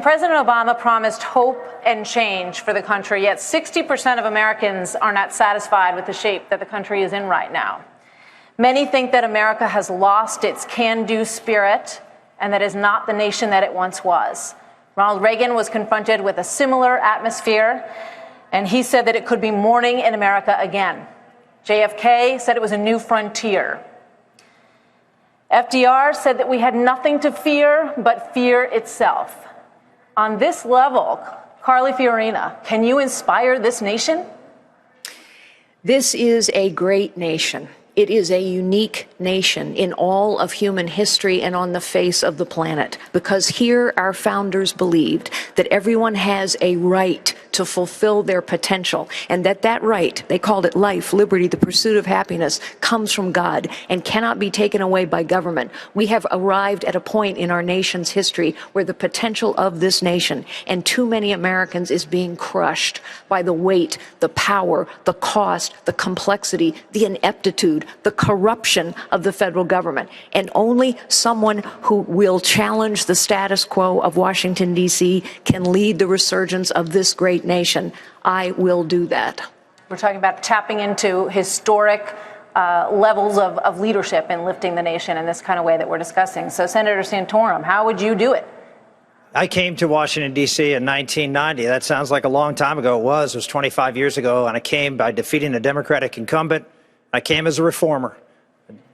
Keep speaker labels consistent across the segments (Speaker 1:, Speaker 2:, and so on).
Speaker 1: President Obama promised hope and change for the country, yet 60% of Americans are not satisfied with the shape that the country is in right now. Many think that America has lost its can-do spirit and that is not the nation that it once was. Ronald Reagan was confronted with a similar atmosphere, and he said that it could be morning in America again. JFK said it was a new frontier. FDR said that we had nothing to fear but fear itself. On this level, Carly Fiorina, can you inspire this nation?
Speaker 2: This is a great nation. It is a unique nation in all of human history and on the face of the planet, because here our founders believed that everyone has a right to fulfill their potential, and that right, they called it life, liberty, the pursuit of happiness, comes from God and cannot be taken away by government. We have arrived at a point in our nation's history where the potential of this nation and too many Americans is being crushed by the weight, the power, the cost, the complexity, the ineptitude, the corruption of the federal government. And only someone who will challenge the status quo of Washington, D.C. can lead the resurgence of this great nation. I will do that.
Speaker 1: We're talking about tapping into historic levels of leadership and lifting the nation in this kind of way that we're discussing. So, Senator Santorum, how would you do it?
Speaker 3: I came to Washington, D.C. in 1990. That sounds like a long time ago. It was 25 years ago, and I came by defeating a Democratic incumbent. I came as a reformer.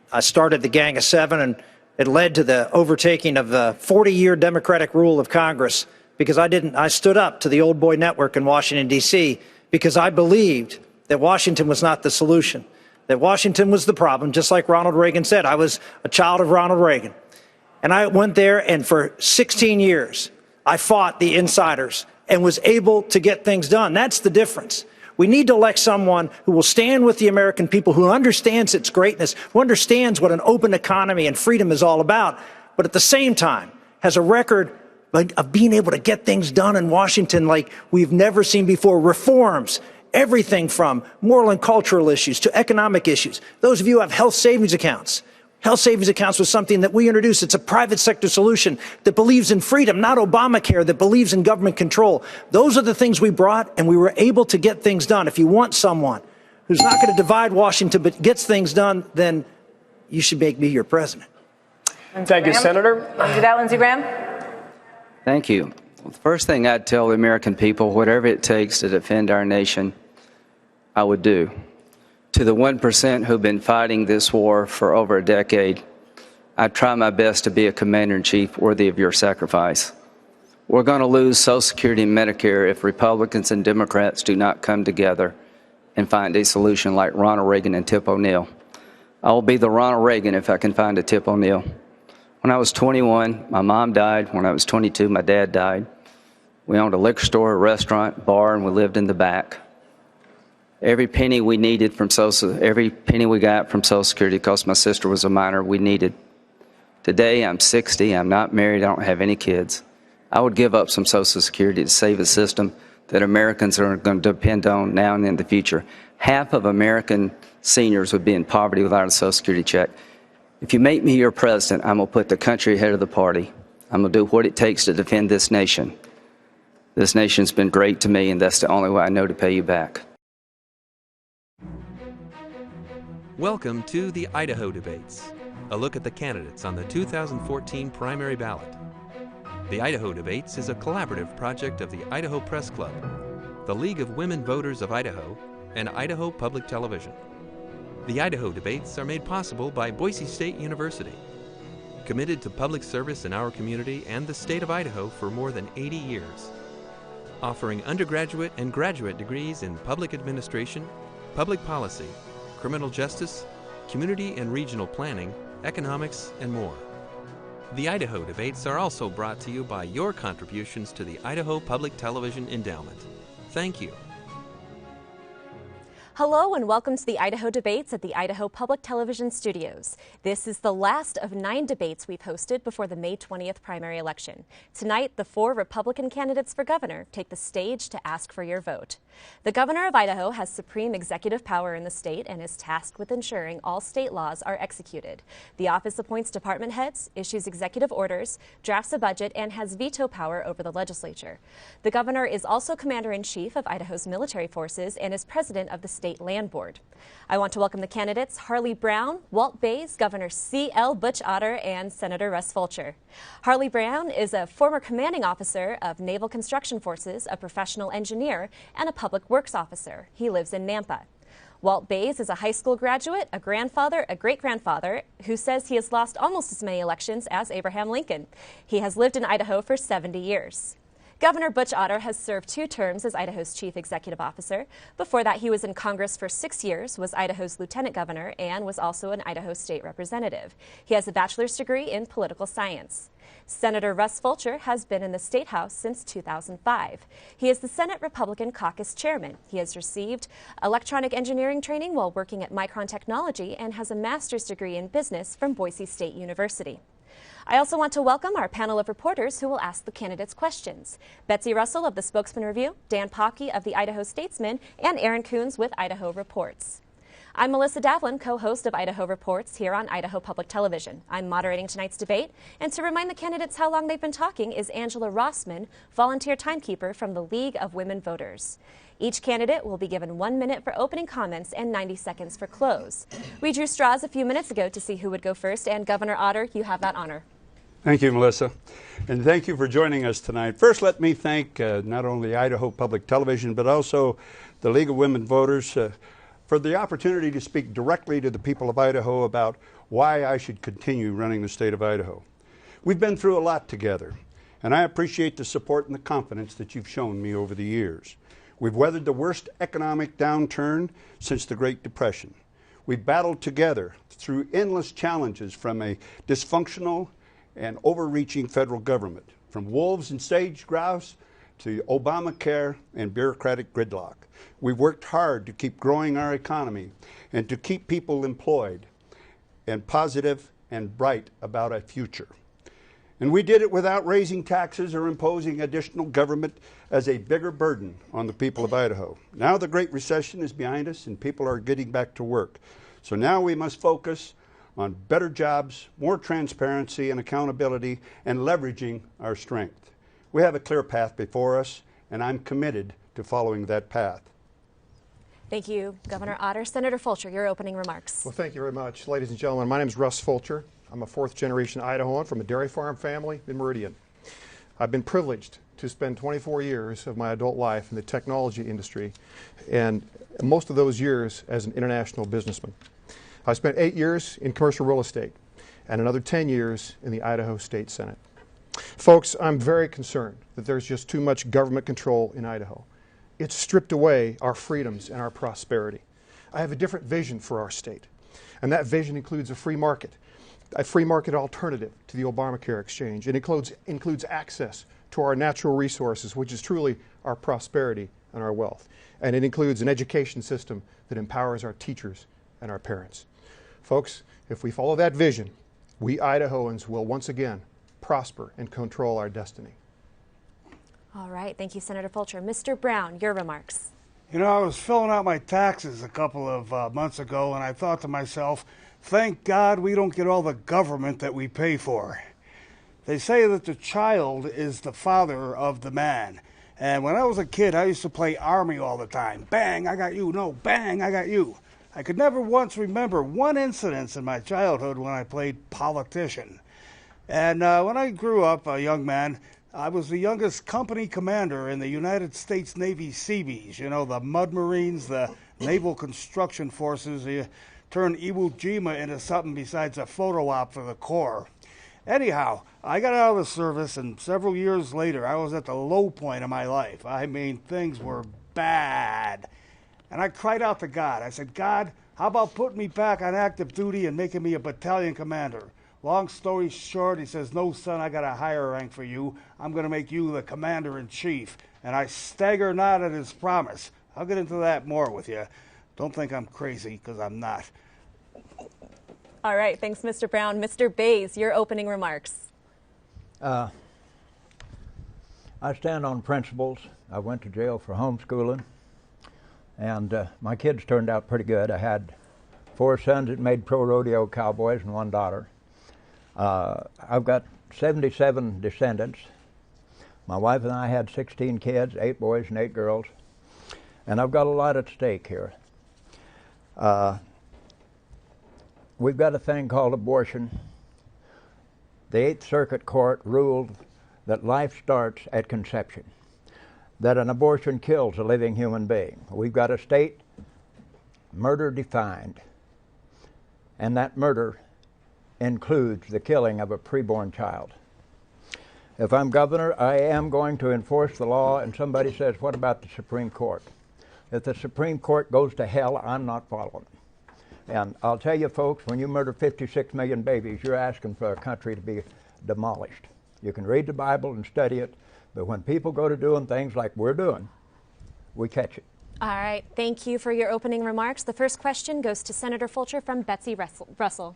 Speaker 3: I started the Gang of Seven, and it led to the overtaking of the 40-year Democratic rule of Congress because I stood up to the old boy network in Washington, D.C., because I believed that Washington was not the solution, that Washington was the problem, just like Ronald Reagan said. I was a child of Ronald Reagan. And I went there, and for 16 years, I fought the insiders and was able to get things done. That's the difference. We need to elect someone who will stand with the American people, who understands its greatness, who understands what an open economy and freedom is all about, but at the same time has a record of being able to get things done in Washington like we've never seen before. Reforms, everything from moral and cultural issues to economic issues. Those of you who have health savings accounts. Health savings accounts was something that we introduced. It's a private sector solution that believes in freedom, not Obamacare, that believes in government control. Those are the things we brought, and we were able to get things done. If you want someone who's not going to divide Washington but gets things done, then you should make me your president.
Speaker 4: Thank you, Senator.
Speaker 1: Do that, Lindsey Graham.
Speaker 5: Thank you. Well, the first thing I'd tell the American people, whatever it takes to defend our nation, I would do. To the 1% who've been fighting this war for over a decade, I try my best to be a commander-in-chief worthy of your sacrifice. We're going to lose Social Security and Medicare if Republicans and Democrats do not come together and find a solution like Ronald Reagan and Tip O'Neill. I will be the Ronald Reagan if I can find a Tip O'Neill. When I was 21, my mom died. When I was 22, my dad died. We owned a liquor store, a restaurant, bar, and we lived in the back. Every penny we needed from every penny we got from Social Security, because my sister was a minor, we needed. Today, I'm 60, I'm not married, I don't have any kids. I would give up some Social Security to save a system that Americans are going to depend on now and in the future. Half of American seniors would be in poverty without a Social Security check. If you make me your president, I'm going to put the country ahead of the party. I'm going to do what it takes to defend this nation. This nation's been great to me, and that's the only way I know to pay you back.
Speaker 6: Welcome to the Idaho Debates, a look at the candidates on the 2014 primary ballot. The Idaho Debates is a collaborative project of the Idaho Press Club, the League of Women Voters of Idaho, and Idaho Public Television. The Idaho Debates are made possible by Boise State University, committed to public service in our community and the state of Idaho for more than 80 years, offering undergraduate and graduate degrees in public administration, public policy, criminal justice, community and regional planning, economics, and more. The Idaho Debates are also brought to you by your contributions to the Idaho Public Television Endowment. Thank you.
Speaker 7: Hello and welcome to the Idaho Debates at the Idaho Public Television Studios. This is the last of 9 debates we've hosted before the May 20th primary election. Tonight, the 4 Republican candidates for governor take the stage to ask for your vote. The governor of Idaho has supreme executive power in the state and is tasked with ensuring all state laws are executed. The office appoints department heads, issues executive orders, drafts a budget, and has veto power over the legislature. The governor is also commander-in-chief of Idaho's military forces and is president of the State Land Board. I want to welcome the candidates Harley Brown, Walt Bays, Governor C.L. Butch Otter, and Senator Russ Fulcher. Harley Brown is a former commanding officer of Naval Construction Forces, a professional engineer, and a public works officer. He lives in Nampa. Walt Bays is a high school graduate, a grandfather, a great-grandfather, who says he has lost almost as many elections as Abraham Lincoln. He has lived in Idaho for 70 years. Governor Butch Otter has served 2 terms as Idaho's chief executive officer. Before that, he was in Congress for 6 years, was Idaho's lieutenant governor, and was also an Idaho state representative. He has a bachelor's degree in political science. Senator Russ Fulcher has been in the State House since 2005. He is the Senate Republican Caucus chairman. He has received electronic engineering training while working at Micron Technology and has a master's degree in business from Boise State University. I also want to welcome our panel of reporters who will ask the candidates questions. Betsy Russell of the Spokesman Review, Dan Pocky of the Idaho Statesman, and Aaron Coons with Idaho Reports. I'm Melissa Davlin, co-host of Idaho Reports here on Idaho Public Television. I'm moderating tonight's debate, and to remind the candidates how long they've been talking is Angela Rossman, volunteer timekeeper from the League of Women Voters. Each candidate will be given 1 minute for opening comments and 90 seconds for close. We drew straws a few minutes ago to see who would go first, and Governor Otter, you have that honor.
Speaker 8: Thank you, Melissa, and thank you for joining us tonight. First, let me thank not only Idaho Public Television, but also the League of Women Voters for the opportunity to speak directly to the people of Idaho about why I should continue running the state of Idaho. We've been through a lot together, and I appreciate the support and the confidence that you've shown me over the years. We've weathered the worst economic downturn since the Great Depression. We've battled together through endless challenges from a dysfunctional and overreaching federal government, from wolves and sage grouse to Obamacare and bureaucratic gridlock. We've worked hard to keep growing our economy and to keep people employed and positive and bright about a future. And we did it without raising taxes or imposing additional government as a bigger burden on the people of Idaho. Now the Great Recession is behind us and people are getting back to work. So now we must focus on better jobs, more transparency and accountability, and leveraging our strength. We have a clear path before us, and I'm committed to following that path.
Speaker 7: Thank you, Governor Otter. Senator Fulcher, your opening remarks.
Speaker 4: Well, thank you very much. Ladies and gentlemen, my name is Russ Fulcher. I'm a 4th-generation Idahoan from a dairy farm family in Meridian. I've been privileged to spend 24 years of my adult life in the technology industry, and most of those years as an international businessman. I spent 8 years in commercial real estate and another 10 years in the Idaho State Senate. Folks, I'm very concerned that there's just too much government control in Idaho. It's stripped away our freedoms and our prosperity. I have a different vision for our state, and that vision includes a free market alternative to the Obamacare exchange. It includes access to our natural resources, which is truly our prosperity and our wealth. And it includes an education system that empowers our teachers and our parents. Folks, if we follow that vision, we Idahoans will once again prosper and control our destiny.
Speaker 7: All right. Thank you, Senator Fulcher. Mr. Brown, your remarks.
Speaker 9: You know, I was filling out my taxes a couple of months ago, and I thought to myself, thank God we don't get all the government that we pay for. They say that the child is the father of the man. And when I was a kid, I used to play Army all the time. Bang, I got you. No, bang, I got you. I could never once remember one incident in my childhood when I played politician. And when I grew up a young man, I was the youngest company commander in the United States Navy Seabees. You know, the Mud Marines, the Naval Construction Forces. You turned Iwo Jima into something besides a photo op for the Corps. Anyhow, I got out of the service, and several years later, I was at the low point of my life. I mean, things were bad. And I cried out to God. I said, God, how about putting me back on active duty and making me a battalion commander? Long story short, he says, no, son, I got a higher rank for you. I'm going to make you the commander-in-chief. And I stagger not at his promise. I'll get into that more with you. Don't think I'm crazy, because I'm not.
Speaker 7: All right, thanks, Mr. Brown. Mr. Bays, your opening remarks.
Speaker 10: I stand on principles. I went to jail for homeschooling, and my kids turned out pretty good. I had 4 sons that made pro rodeo cowboys and 1 daughter. I've got 77 descendants. My wife and I had 16 kids, 8 boys and 8 girls, and I've got a lot at stake here. We've got a thing called abortion. The 8th Circuit Court ruled that life starts at conception, that an abortion kills a living human being. We've got a state murder defined, and that murder includes the killing of a preborn child. If I'm governor, I am going to enforce the law, and somebody says, what about the Supreme Court? If the Supreme Court goes to hell, I'm not following. And I'll tell you, folks, when you murder 56 million babies, you're asking for a country to be demolished. You can read the Bible and study it, but when people go to doing things like we're doing, we catch it.
Speaker 7: All right, thank you for your opening remarks. The first question goes to Senator Fulcher from Betsy Russell.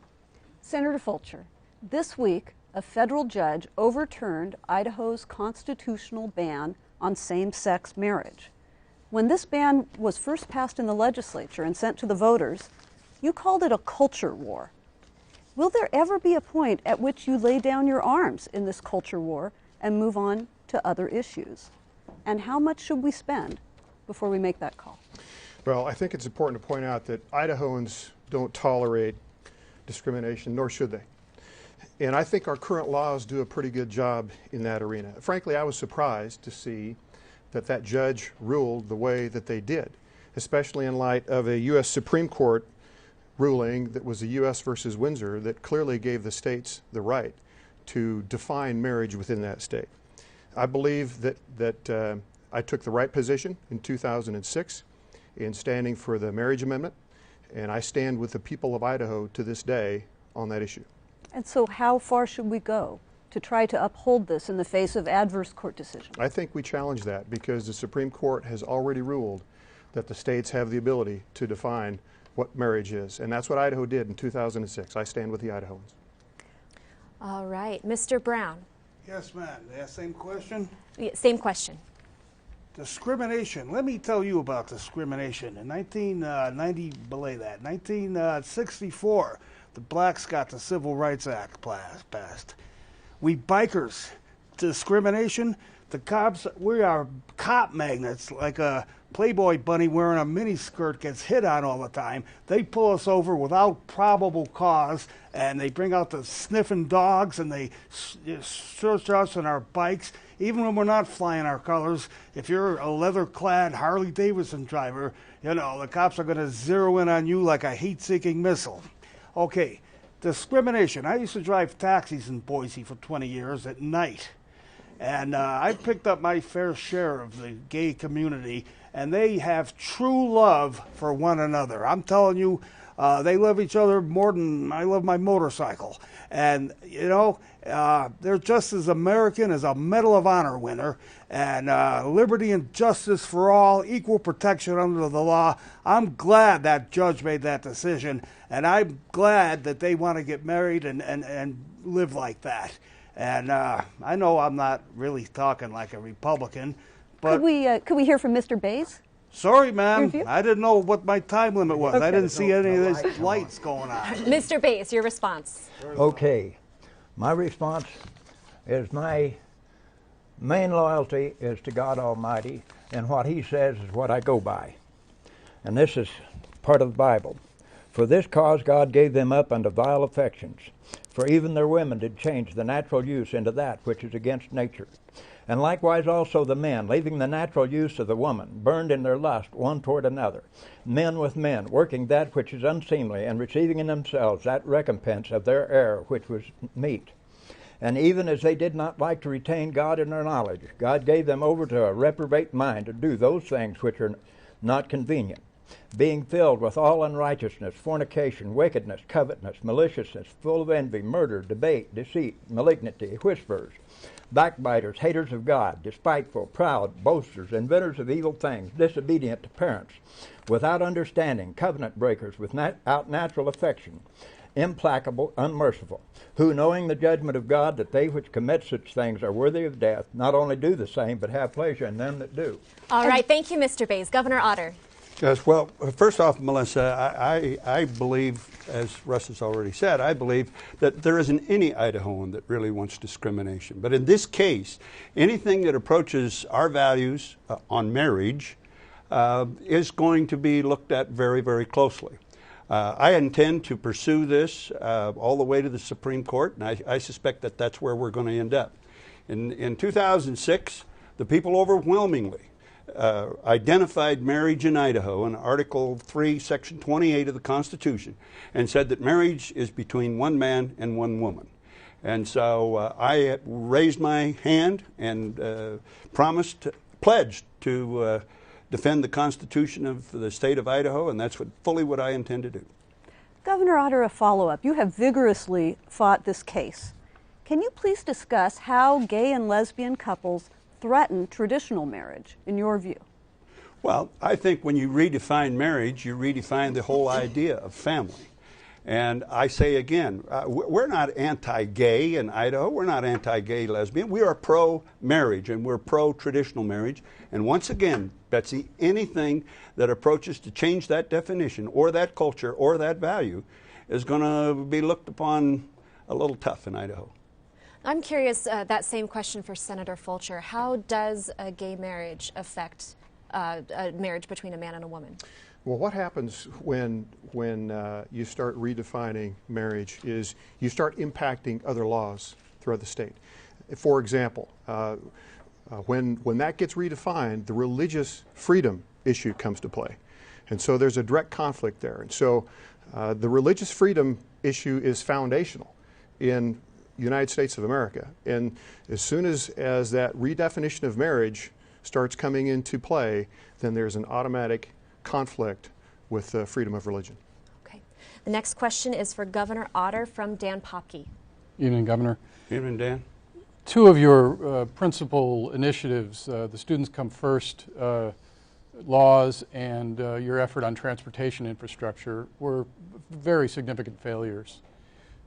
Speaker 11: Senator Fulcher, this week, a federal judge overturned Idaho's constitutional ban on same-sex marriage. When this ban was first passed in the legislature and sent to the voters, you called it a culture war. Will there ever be a point at which you lay down your arms in this culture war and move on to other issues? And how much should we spend before we make that call?
Speaker 4: Well, I think it's important to point out that Idahoans don't tolerate discrimination, nor should they. And I think our current laws do a pretty good job in that arena. Frankly, I was surprised to see that that judge ruled the way that they did, especially in light of a U.S. Supreme Court ruling that was a U.S. versus Windsor that clearly gave the states the right to define marriage within that state. I believe that I took the right position in 2006 in standing for the marriage amendment, and I stand with the people of Idaho to this day on that issue.
Speaker 11: And so how far should we go to try to uphold this in the face of adverse court decisions?
Speaker 4: I think we challenge that because the Supreme Court has already ruled that the states have the ability to define what marriage is, and that's what Idaho did in 2006. I stand with the Idahoans.
Speaker 7: All right, Mr. Brown.
Speaker 9: Yes, ma'am. Yeah, same question?
Speaker 7: Yeah, same question.
Speaker 9: Discrimination. Let me tell you about discrimination. In 1964, the blacks got the Civil Rights Act passed. We bikers, discrimination, the cops, we are cop magnets, like a Playboy bunny wearing a miniskirt gets hit on all the time. They pull us over without probable cause, and they bring out the sniffing dogs, and they search us on our bikes. Even when we're not flying our colors, if you're a leather-clad Harley-Davidson driver, you know, the cops are going to zero in on you like a heat-seeking missile. Okay, discrimination. I used to drive taxis in Boise for 20 years at night. And I picked up my fair share of the gay community, and they have true love for one another. I'm telling you, they love each other more than I love my motorcycle. And, you know, they're just as American as a Medal of Honor winner. And liberty and justice for all, equal protection under the law. I'm glad that judge made that decision, and I'm glad that they want to get married and live like that. And I know I'm not really talking like a Republican, but...
Speaker 11: Could we hear from Mr. Bays?
Speaker 9: Sorry, ma'am. I didn't know what my time limit was.
Speaker 11: Okay.
Speaker 9: I didn't see any of these lights going on.
Speaker 7: Mr. Bays, your response.
Speaker 10: Okay. My response is my main loyalty is to God Almighty, and what He says is what I go by. And this is part of the Bible. For this cause God gave them up unto vile affections. For even their women did change the natural use into that which is against nature. And likewise also the men, leaving the natural use of the woman, burned in their lust one toward another. Men with men, working that which is unseemly, and receiving in themselves that recompense of their error which was meet. And even as they did not like to retain God in their knowledge, God gave them over to a reprobate mind to do those things which are not convenient. being filled with all unrighteousness, fornication, wickedness, covetousness, maliciousness, full of envy, murder, debate, deceit, malignity, whisperers, backbiters, haters of God, despiteful, proud, boasters, inventors of evil things, disobedient to parents, without understanding, covenant breakers, without natural affection, implacable, unmerciful, who, knowing the judgment of God, that they which commit such things are worthy of death, not only do the same, but have pleasure in them that do.
Speaker 7: All right, thank you, Mr. Bays. Governor Otter.
Speaker 8: Yes, well, first off, Melissa, I believe, as Russ has already said, I believe that there isn't any Idahoan that really wants discrimination. But in this case, anything that approaches our values on marriage is going to be looked at very, very closely. I intend to pursue this all the way to the Supreme Court, and I suspect that that's where we're going to end up. In 2006, the people overwhelmingly identified marriage in Idaho in Article 3, Section 28 of the Constitution, and said that marriage is between one man and one woman. And so I raised my hand and pledged to defend the Constitution of the state of Idaho, and that's fully what I intend to do.
Speaker 11: Governor Otter, a follow-up. You have vigorously fought this case. Can you please discuss how gay and lesbian couples threaten traditional marriage, in your view?
Speaker 8: Well, I think when you redefine marriage, you redefine the whole idea of family. And I say again, we're not anti-gay in Idaho. We're not anti-gay lesbian. We are pro-marriage, and we're pro-traditional marriage. And once again, Betsy, anything that approaches to change that definition or that culture or that value is going to be looked upon a little tough in Idaho.
Speaker 7: I'm curious, that same question for Senator Fulcher. How does a gay marriage affect a marriage between a man and a woman?
Speaker 4: Well, what happens when you start redefining marriage is you start impacting other laws throughout the state. For example, when that gets redefined, the religious freedom issue comes to play. And so there's a direct conflict there. And so the religious freedom issue is foundational in the United States of America. And as soon as that redefinition of marriage starts coming into play, then there's an automatic conflict with freedom of religion.
Speaker 7: Okay. The next question is for Governor Otter from Dan Popke.
Speaker 12: Evening, Governor.
Speaker 8: Evening, Dan.
Speaker 12: Two of your principal initiatives, the Students Come First laws and your effort on transportation infrastructure, were very significant failures.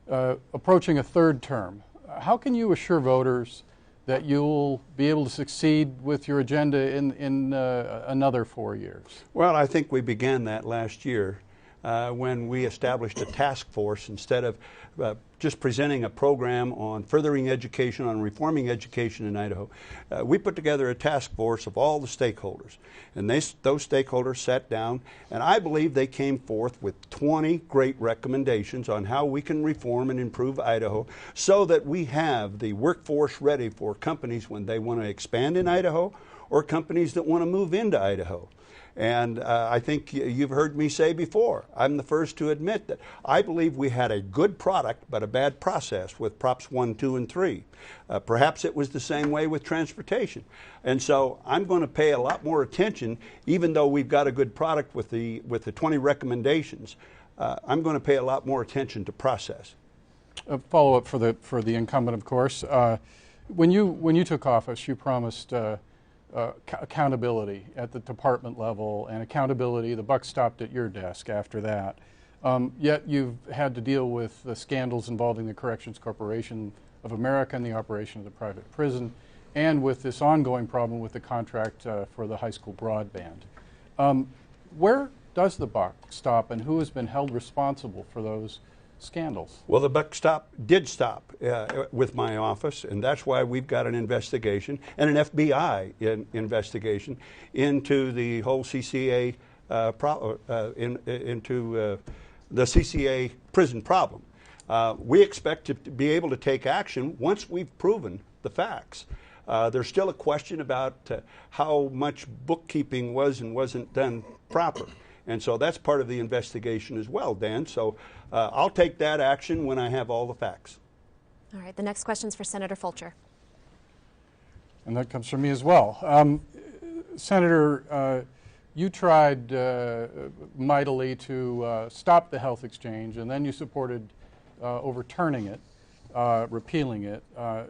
Speaker 12: Approaching a third term, how can you assure voters that you'll be able to succeed with your agenda in another 4 years?
Speaker 8: Well, I think we began that last year when we established a task force instead of just presenting a program on furthering education, on reforming education in Idaho. We put together a task force of all the stakeholders, and those stakeholders sat down, and I believe they came forth with 20 great recommendations on how we can reform and improve Idaho so that we have the workforce ready for companies when they want to expand in Idaho or companies that want to move into Idaho. And I think you've heard me say before, I'm the first to admit that I believe we had a good product but a bad process with Props 1, 2, and 3. Perhaps it was the same way with transportation. And so I'm going to pay a lot more attention, even though we've got a good product with the 20 recommendations, I'm going to pay a lot more attention to process.
Speaker 12: A follow-up for the incumbent, of course. When you took office, you promised accountability at the department level, and accountability, the buck stopped at your desk after that. Yet you've had to deal with the scandals involving the Corrections Corporation of America and the operation of the private prison, and with this ongoing problem with the contract for the high school broadband. Where does the buck stop, and who has been held responsible for those scandals?
Speaker 8: Well, the buck did stop with my office, and that's why we've got an investigation and an FBI investigation into the whole CCA into the CCA prison problem. We expect to be able to take action once we've proven the facts. There's still a question about how much bookkeeping was and wasn't done proper. And so that's part of the investigation as well, Dan. So I'll take that action when I have all the facts.
Speaker 7: All right, the next question is for Senator Fulcher.
Speaker 12: And that comes from me as well. Senator, You tried mightily to stop the health exchange, and then you supported overturning it, repealing it.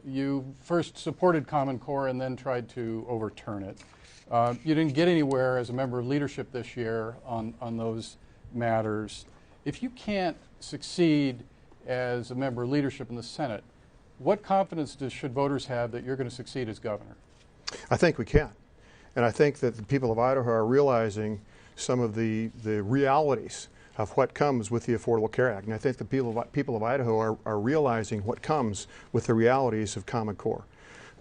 Speaker 12: You first supported Common Core and then tried to overturn it. You didn't get anywhere as a member of leadership this year on those matters. If you can't succeed as a member of leadership in the Senate, what confidence should voters have that you're going to succeed as governor?
Speaker 4: I think we can. And I think that the people of Idaho are realizing some of the realities of what comes with the Affordable Care Act. And I think the people of Idaho are realizing what comes with the realities of Common Core.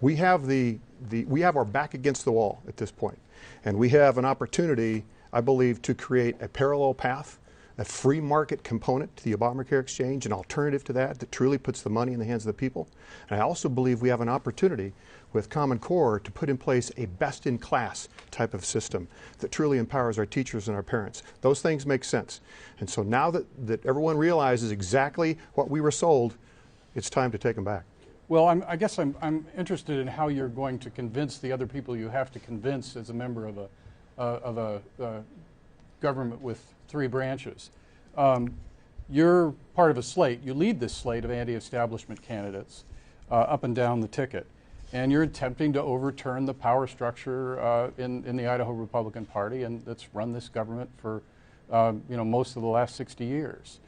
Speaker 4: We have we have our back against the wall at this point. And we have an opportunity, I believe, to create a parallel path, a free market component to the Obamacare exchange, an alternative to that truly puts the money in the hands of the people. And I also believe we have an opportunity with Common Core to put in place a best-in-class type of system that truly empowers our teachers and our parents. Those things make sense. And so now that everyone realizes exactly what we were sold, it's time to take them back.
Speaker 12: Well, I guess I'm interested in how you're going to convince the other people you have to convince as a member of a government with 3 branches. You're part of a slate. You lead this slate of anti-establishment candidates up and down the ticket. And you're attempting to overturn the power structure in the Idaho Republican Party, and that's run this government for most of the last 60 years.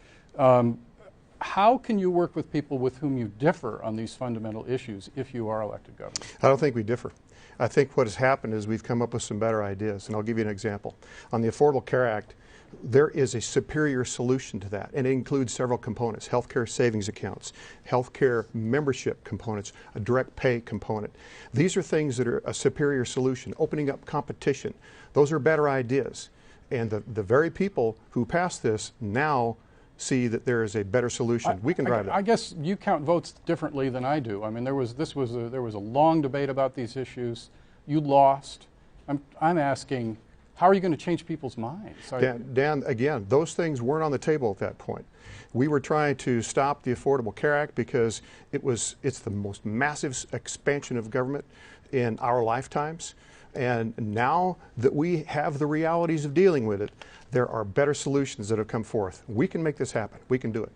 Speaker 12: How can you work with people with whom you differ on these fundamental issues if you are elected governor?
Speaker 4: I don't think we differ. I think what has happened is we've come up with some better ideas, and I'll give you an example. On the Affordable Care Act, there is a superior solution to that, and it includes several components: healthcare savings accounts, healthcare membership components, a direct pay component. These are things that are a superior solution, opening up competition. Those are better ideas. And the very people who pass this now see that there is a better solution. We can drive that.
Speaker 12: I guess you count votes differently than I do. I mean, there was a long debate about these issues. You lost. I'm asking, how are you going to change people's minds?
Speaker 4: Dan, again, those things weren't on the table at that point. We were trying to stop the Affordable Care Act because it's the most massive expansion of government in our lifetimes. And now that we have the realities of dealing with it, there are better solutions that have come forth. We can make this happen. We can do it.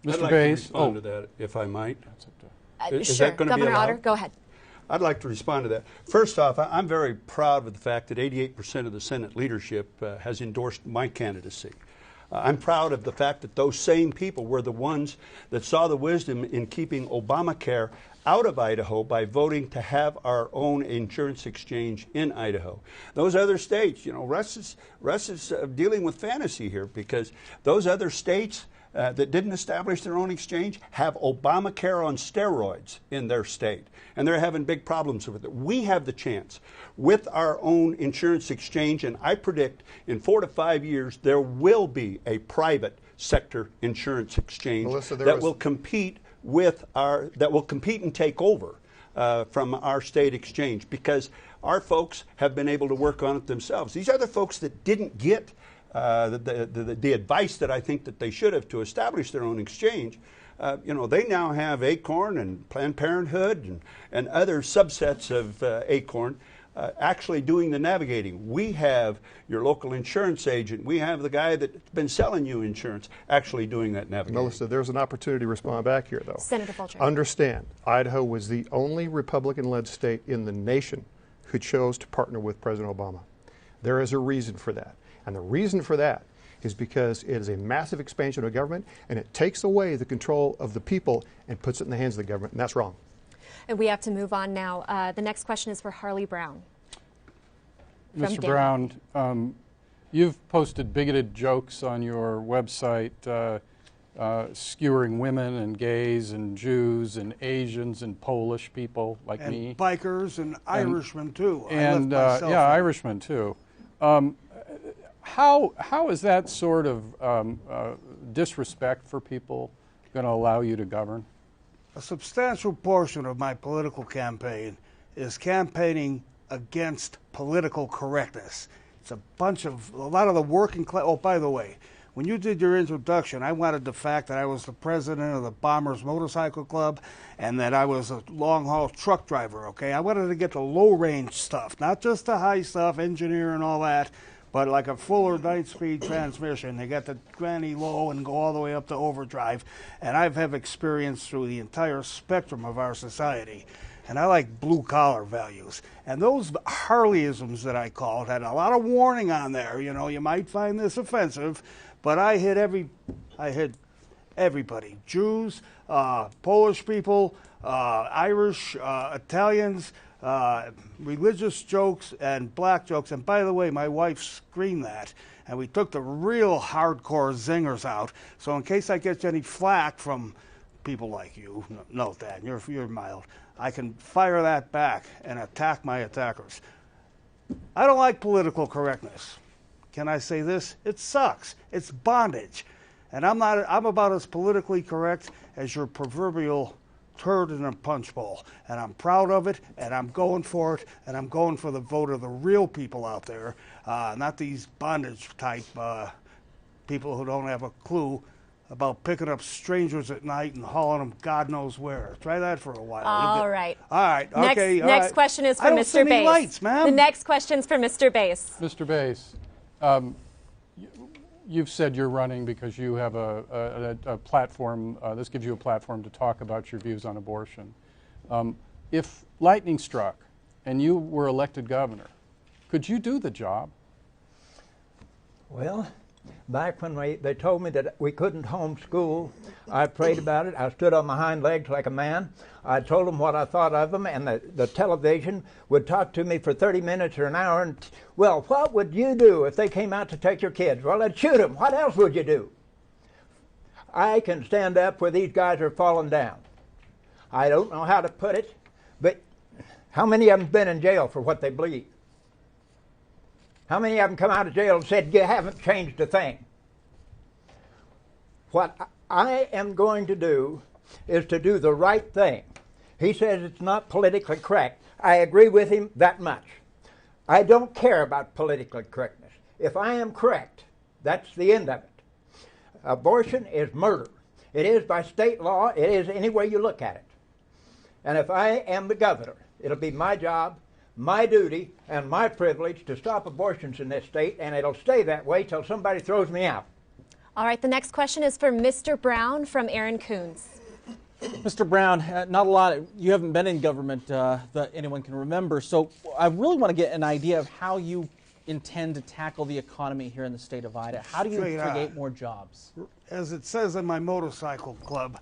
Speaker 8: I'd
Speaker 12: Mr.
Speaker 8: like
Speaker 12: Bays.
Speaker 8: to respond to that, if I might. Is
Speaker 7: Sure,
Speaker 8: that going to be
Speaker 7: Governor
Speaker 8: allowed?
Speaker 7: Otter, go ahead.
Speaker 8: I'd like to respond to that. First off, I'm very proud of the fact that 88% of the Senate leadership has endorsed my candidacy. I'm proud of the fact that those same people were the ones that saw the wisdom in keeping Obamacare out of Idaho by voting to have our own insurance exchange in Idaho. Those other states, Russ is dealing with fantasy here, because those other states that didn't establish their own exchange have Obamacare on steroids in their state, and they're having big problems with it. We have the chance with our own insurance exchange, and I predict in 4 to 5 years there will be a private sector insurance exchange will compete and take over from our state exchange, because our folks have been able to work on it themselves. These other folks that didn't get the advice that I think that they should have to establish their own exchange, they now have ACORN and Planned Parenthood and other subsets of ACORN actually doing the navigating. We have your local insurance agent. We have the guy that's been selling you insurance actually doing that navigating.
Speaker 4: Melissa, there's an opportunity to respond back here, though.
Speaker 7: Senator Fulcher.
Speaker 4: Understand, Idaho was the only Republican-led state in the nation who chose to partner with President Obama. There is a reason for that. And the reason for that is because it is a massive expansion of government, and it takes away the control of the people and puts it in the hands of the government, and that's wrong.
Speaker 7: And we have to move on now. The next question is for Harley Brown.
Speaker 12: Mr. Brown, you've posted bigoted jokes on your website, skewering women and gays and Jews and Asians and Polish people like me.
Speaker 9: And bikers and Irishmen, too.
Speaker 12: And Irishmen, too. How is that sort of disrespect for people going to allow you to govern?
Speaker 9: A substantial portion of my political campaign is campaigning against political correctness. It's a lot of the working class. Oh, by the way, when you did your introduction, I wanted the fact that I was the president of the Bombers Motorcycle Club and that I was a long-haul truck driver, okay? I wanted to get the low-range stuff, not just the high stuff, engineer and all that, but like a Fuller 9-speed transmission. They got the granny low and go all the way up to overdrive. And I have experience through the entire spectrum of our society. And I like blue-collar values. And those Harleyisms that I called had a lot of warning on there. You know, you might find this offensive, but I hit everybody. Jews, Polish people, Irish, Italians, religious jokes and black jokes. And by the way, my wife screened that, and we took the real hardcore zingers out. So in case I get any flack from people like you, note that, you're mild, I can fire that back and attack my attackers. I don't like political correctness. Can I say this? It sucks. It's bondage. And I'm about as politically correct as your proverbial turd in a punch bowl. And I'm proud of it, and I'm going for it, and I'm going for the vote of the real people out there, not these bondage type people who don't have a clue about picking up strangers at night and hauling them God knows where. Try that for a while.
Speaker 7: All right.
Speaker 9: All right. Okay.
Speaker 7: Next question is for
Speaker 9: I don't see
Speaker 7: Mr.
Speaker 9: any
Speaker 7: Bass.
Speaker 9: lights, ma'am.
Speaker 7: The next question's for Mr. Bass.
Speaker 12: Mr. Bass, you've said you're running because you have a platform. This gives you a platform to talk about your views on abortion. If lightning struck and you were elected governor, could you do the job?
Speaker 10: Well, back when they told me that we couldn't homeschool, I prayed about it. I stood on my hind legs like a man. I told them what I thought of them, and the television would talk to me for 30 minutes or an hour. And, well, what would you do if they came out to take your kids? Well, I'd shoot them. What else would you do? I can stand up where these guys are falling down. I don't know how to put it, but how many of them have been in jail for what they believe? How many of them come out of jail and said, you haven't changed a thing? What I am going to do is to do the right thing. He says it's not politically correct. I agree with him that much. I don't care about politically correctness. If I am correct, that's the end of it. Abortion is murder. It is by state law. It is any way you look at it. And if I am the governor, it'll be my job, my duty, and my privilege to stop abortions in this state, and it'll stay that way till somebody throws me out.
Speaker 7: All right, the next question is for Mr. Brown from Aaron Coons.
Speaker 13: Mr. Brown, not a lot. You haven't been in government that anyone can remember, so I really want to get an idea of how you intend to tackle the economy here in the state of Idaho. How do you create more jobs?
Speaker 9: As it says in my motorcycle club,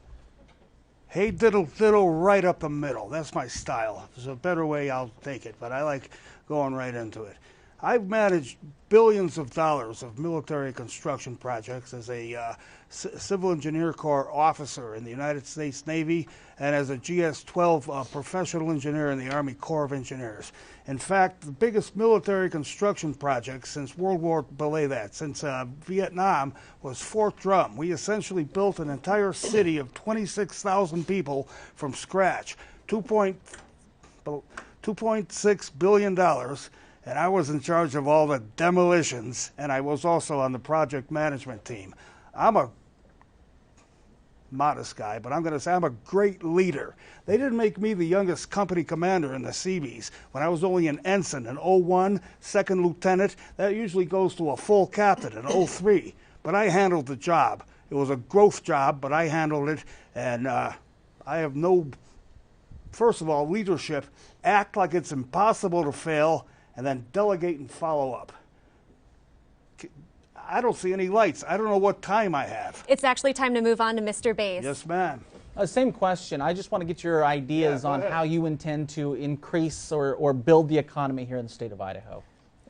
Speaker 9: hey diddle diddle right up the middle. That's my style. If there's a better way, I'll take it, but I like going right into it. I've managed billions of dollars of military construction projects as a Civil Engineer Corps officer in the United States Navy and as a GS-12 professional engineer in the Army Corps of Engineers. In fact, the biggest military construction project since since Vietnam was Fort Drum. We essentially built an entire city of 26,000 people from scratch, $2.6 billion. And I was in charge of all the demolitions, and I was also on the project management team. I'm a modest guy, but I'm going to say I'm a great leader. They didn't make me the youngest company commander in the Seabees when I was only an ensign, an 01, second lieutenant. That usually goes to a full captain, an 03. But I handled the job. It was a growth job, but I handled it, and I have no, first of all, leadership. Act like it's impossible to fail, and then delegate and follow up. I don't see any lights. I don't know what time I have.
Speaker 7: It's actually time to move on to Mr. Bass.
Speaker 9: Yes, ma'am.
Speaker 13: Same question. I just want to get your ideas on how you intend to increase or build the economy here in the state of Idaho.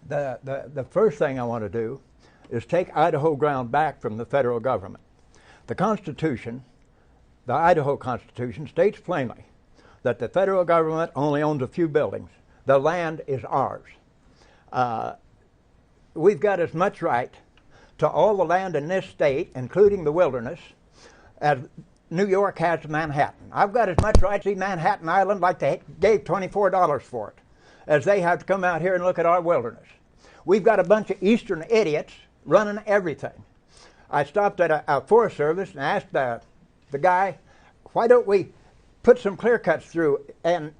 Speaker 10: The first thing I want to do is take Idaho ground back from the federal government. The Constitution, the Idaho Constitution, states plainly that the federal government only owns a few buildings. The land is ours. We've got as much right to all the land in this state, including the wilderness, as New York has to Manhattan. I've got as much right to see Manhattan Island like they gave $24 for it, as they have to come out here and look at our wilderness. We've got a bunch of Eastern idiots running everything. I stopped at a Forest Service and asked the guy, why don't we put some clear cuts through and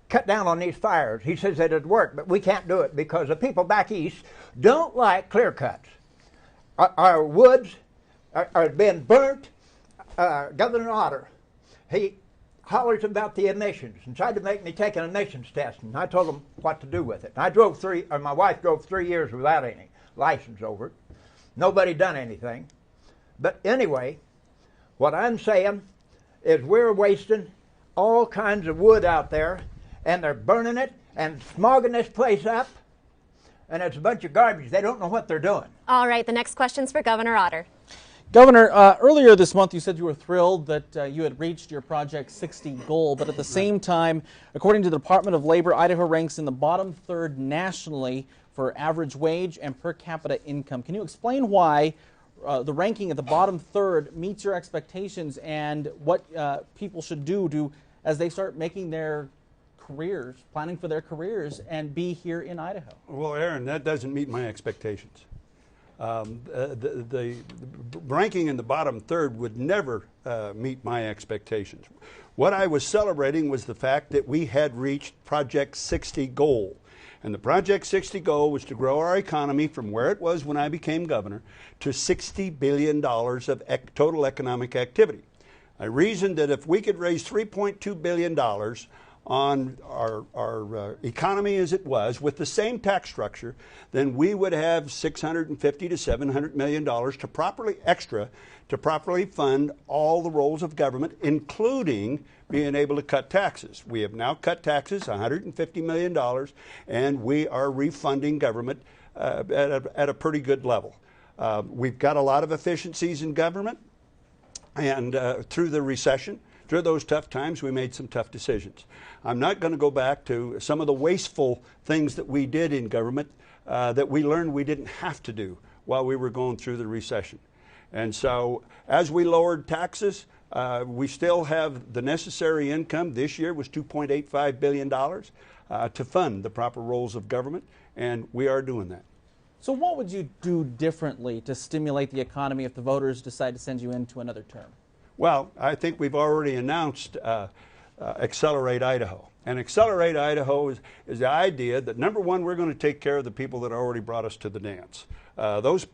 Speaker 10: cut down on these fires? He says that it'd work, but we can't do it because the people back east don't like clear cuts. Our woods are being burnt. Governor Otter, he hollers about the emissions and tried to make me take an emissions test, and I told him what to do with it. And my wife drove 3 years without any license over it. Nobody done anything. But anyway, what I'm saying is we're wasting all kinds of wood out there, and they're burning it and smogging this place up, and it's a bunch of garbage. They don't know what they're doing.
Speaker 7: All right, the next question's for Governor Otter.
Speaker 13: Governor, earlier this month you said you were thrilled that you had reached your Project 60 goal, but at the same time, according to the Department of Labor, Idaho ranks in the bottom third nationally for average wage and per capita income. Can you explain why the ranking at the bottom third meets your expectations and what people should do as they start making their careers, planning for their careers, and be here in Idaho?
Speaker 8: Well, Aaron, that doesn't meet my expectations. The ranking in the bottom third would never meet my expectations. What I was celebrating was the fact that we had reached Project 60 goal. And the Project 60 goal was to grow our economy from where it was when I became governor to $60 billion of total economic activity. I reasoned that if we could raise $3.2 billion on our economy as it was with the same tax structure, then we would have $650 to $700 million to properly fund all the roles of government, including being able to cut taxes. We have now cut taxes, $150 million, and we are refunding government at a pretty good level. We've got a lot of efficiencies in government, and through the recession, through those tough times, we made some tough decisions. I'm not going to go back to some of the wasteful things that we did in government that we learned we didn't have to do while we were going through the recession. And so as we lowered taxes, we still have the necessary income. This year was $2.85 billion to fund the proper roles of government, and we are doing that.
Speaker 13: So what would you do differently to stimulate the economy if the voters decide to send you into another term?
Speaker 8: Well, I think we've already announced Accelerate Idaho. And Accelerate Idaho is the idea that, number one, we're going to take care of the people that already brought us to the dance. Those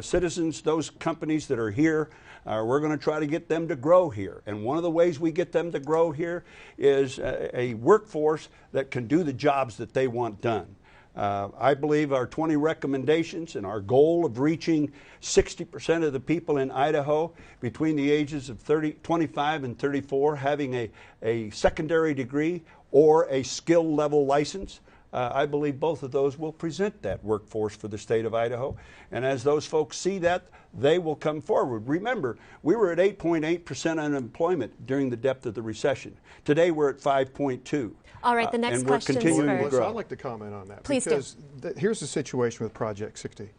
Speaker 8: citizens, those companies that are here, we're going to try to get them to grow here. And one of the ways we get them to grow here is a workforce that can do the jobs that they want done. I believe our 20 recommendations and our goal of reaching 60% of the people in Idaho between the ages of 25 and 34 having a secondary degree or a skill level license, I believe both of those will present that workforce for the state of Idaho. And as those folks see that, they will come forward. Remember, we were at 8.8% unemployment during the depth of the recession. Today we're at 5.2%.
Speaker 7: All right, the next question is
Speaker 4: I'd like to comment on that.
Speaker 7: Please
Speaker 4: because here's the situation with Project 60.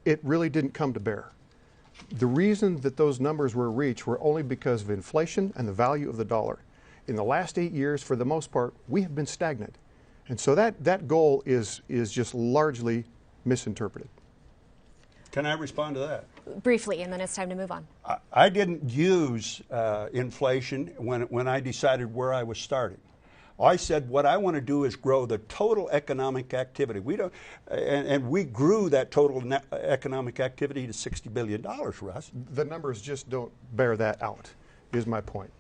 Speaker 4: It really didn't come to bear. The reason that those numbers were reached were only because of inflation and the value of the dollar. In the last 8 years, for the most part, we have been stagnant. And so that goal is just largely misinterpreted.
Speaker 8: Can I respond to that?
Speaker 7: Briefly, and then it's time to move on.
Speaker 8: I didn't use inflation when I decided where I was starting. I said what I want to do is grow the total economic activity. And we grew that total economic activity to $60 billion, Russ.
Speaker 4: The numbers just don't bear that out, is my point.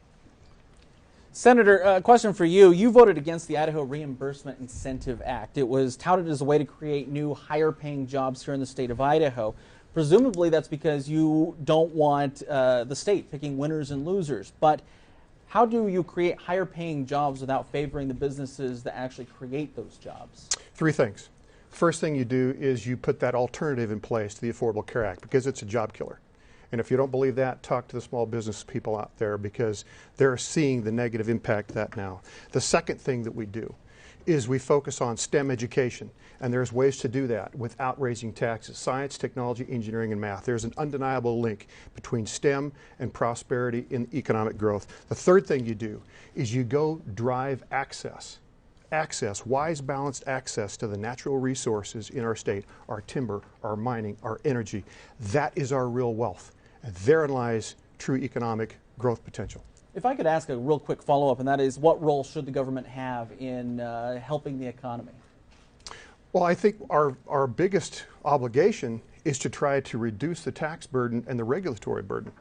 Speaker 13: Senator, a question for you. You voted against the Idaho Reimbursement Incentive Act. It was touted as a way to create new, higher-paying jobs here in the state of Idaho. Presumably that's because you don't want the state picking winners and losers. But how do you create higher-paying jobs without favoring the businesses that actually create those jobs?
Speaker 4: Three things. First thing you do is you put that alternative in place to the Affordable Care Act because it's a job killer. And if you don't believe that, talk to the small business people out there because they're seeing the negative impact of that now. The second thing that we do is we focus on STEM education. And there's ways to do that without raising taxes. Science, technology, engineering, and math. There's an undeniable link between STEM and prosperity in economic growth. The third thing you do is you go drive access access, wise, balanced access to the natural resources in our state, our timber, our mining, our energy. That is our real wealth. And therein lies true economic growth potential.
Speaker 13: If I could ask a real quick follow-up, and that is, what role should the government have in helping the economy?
Speaker 4: Well, I think our biggest obligation is to try to reduce the tax burden and the regulatory burden.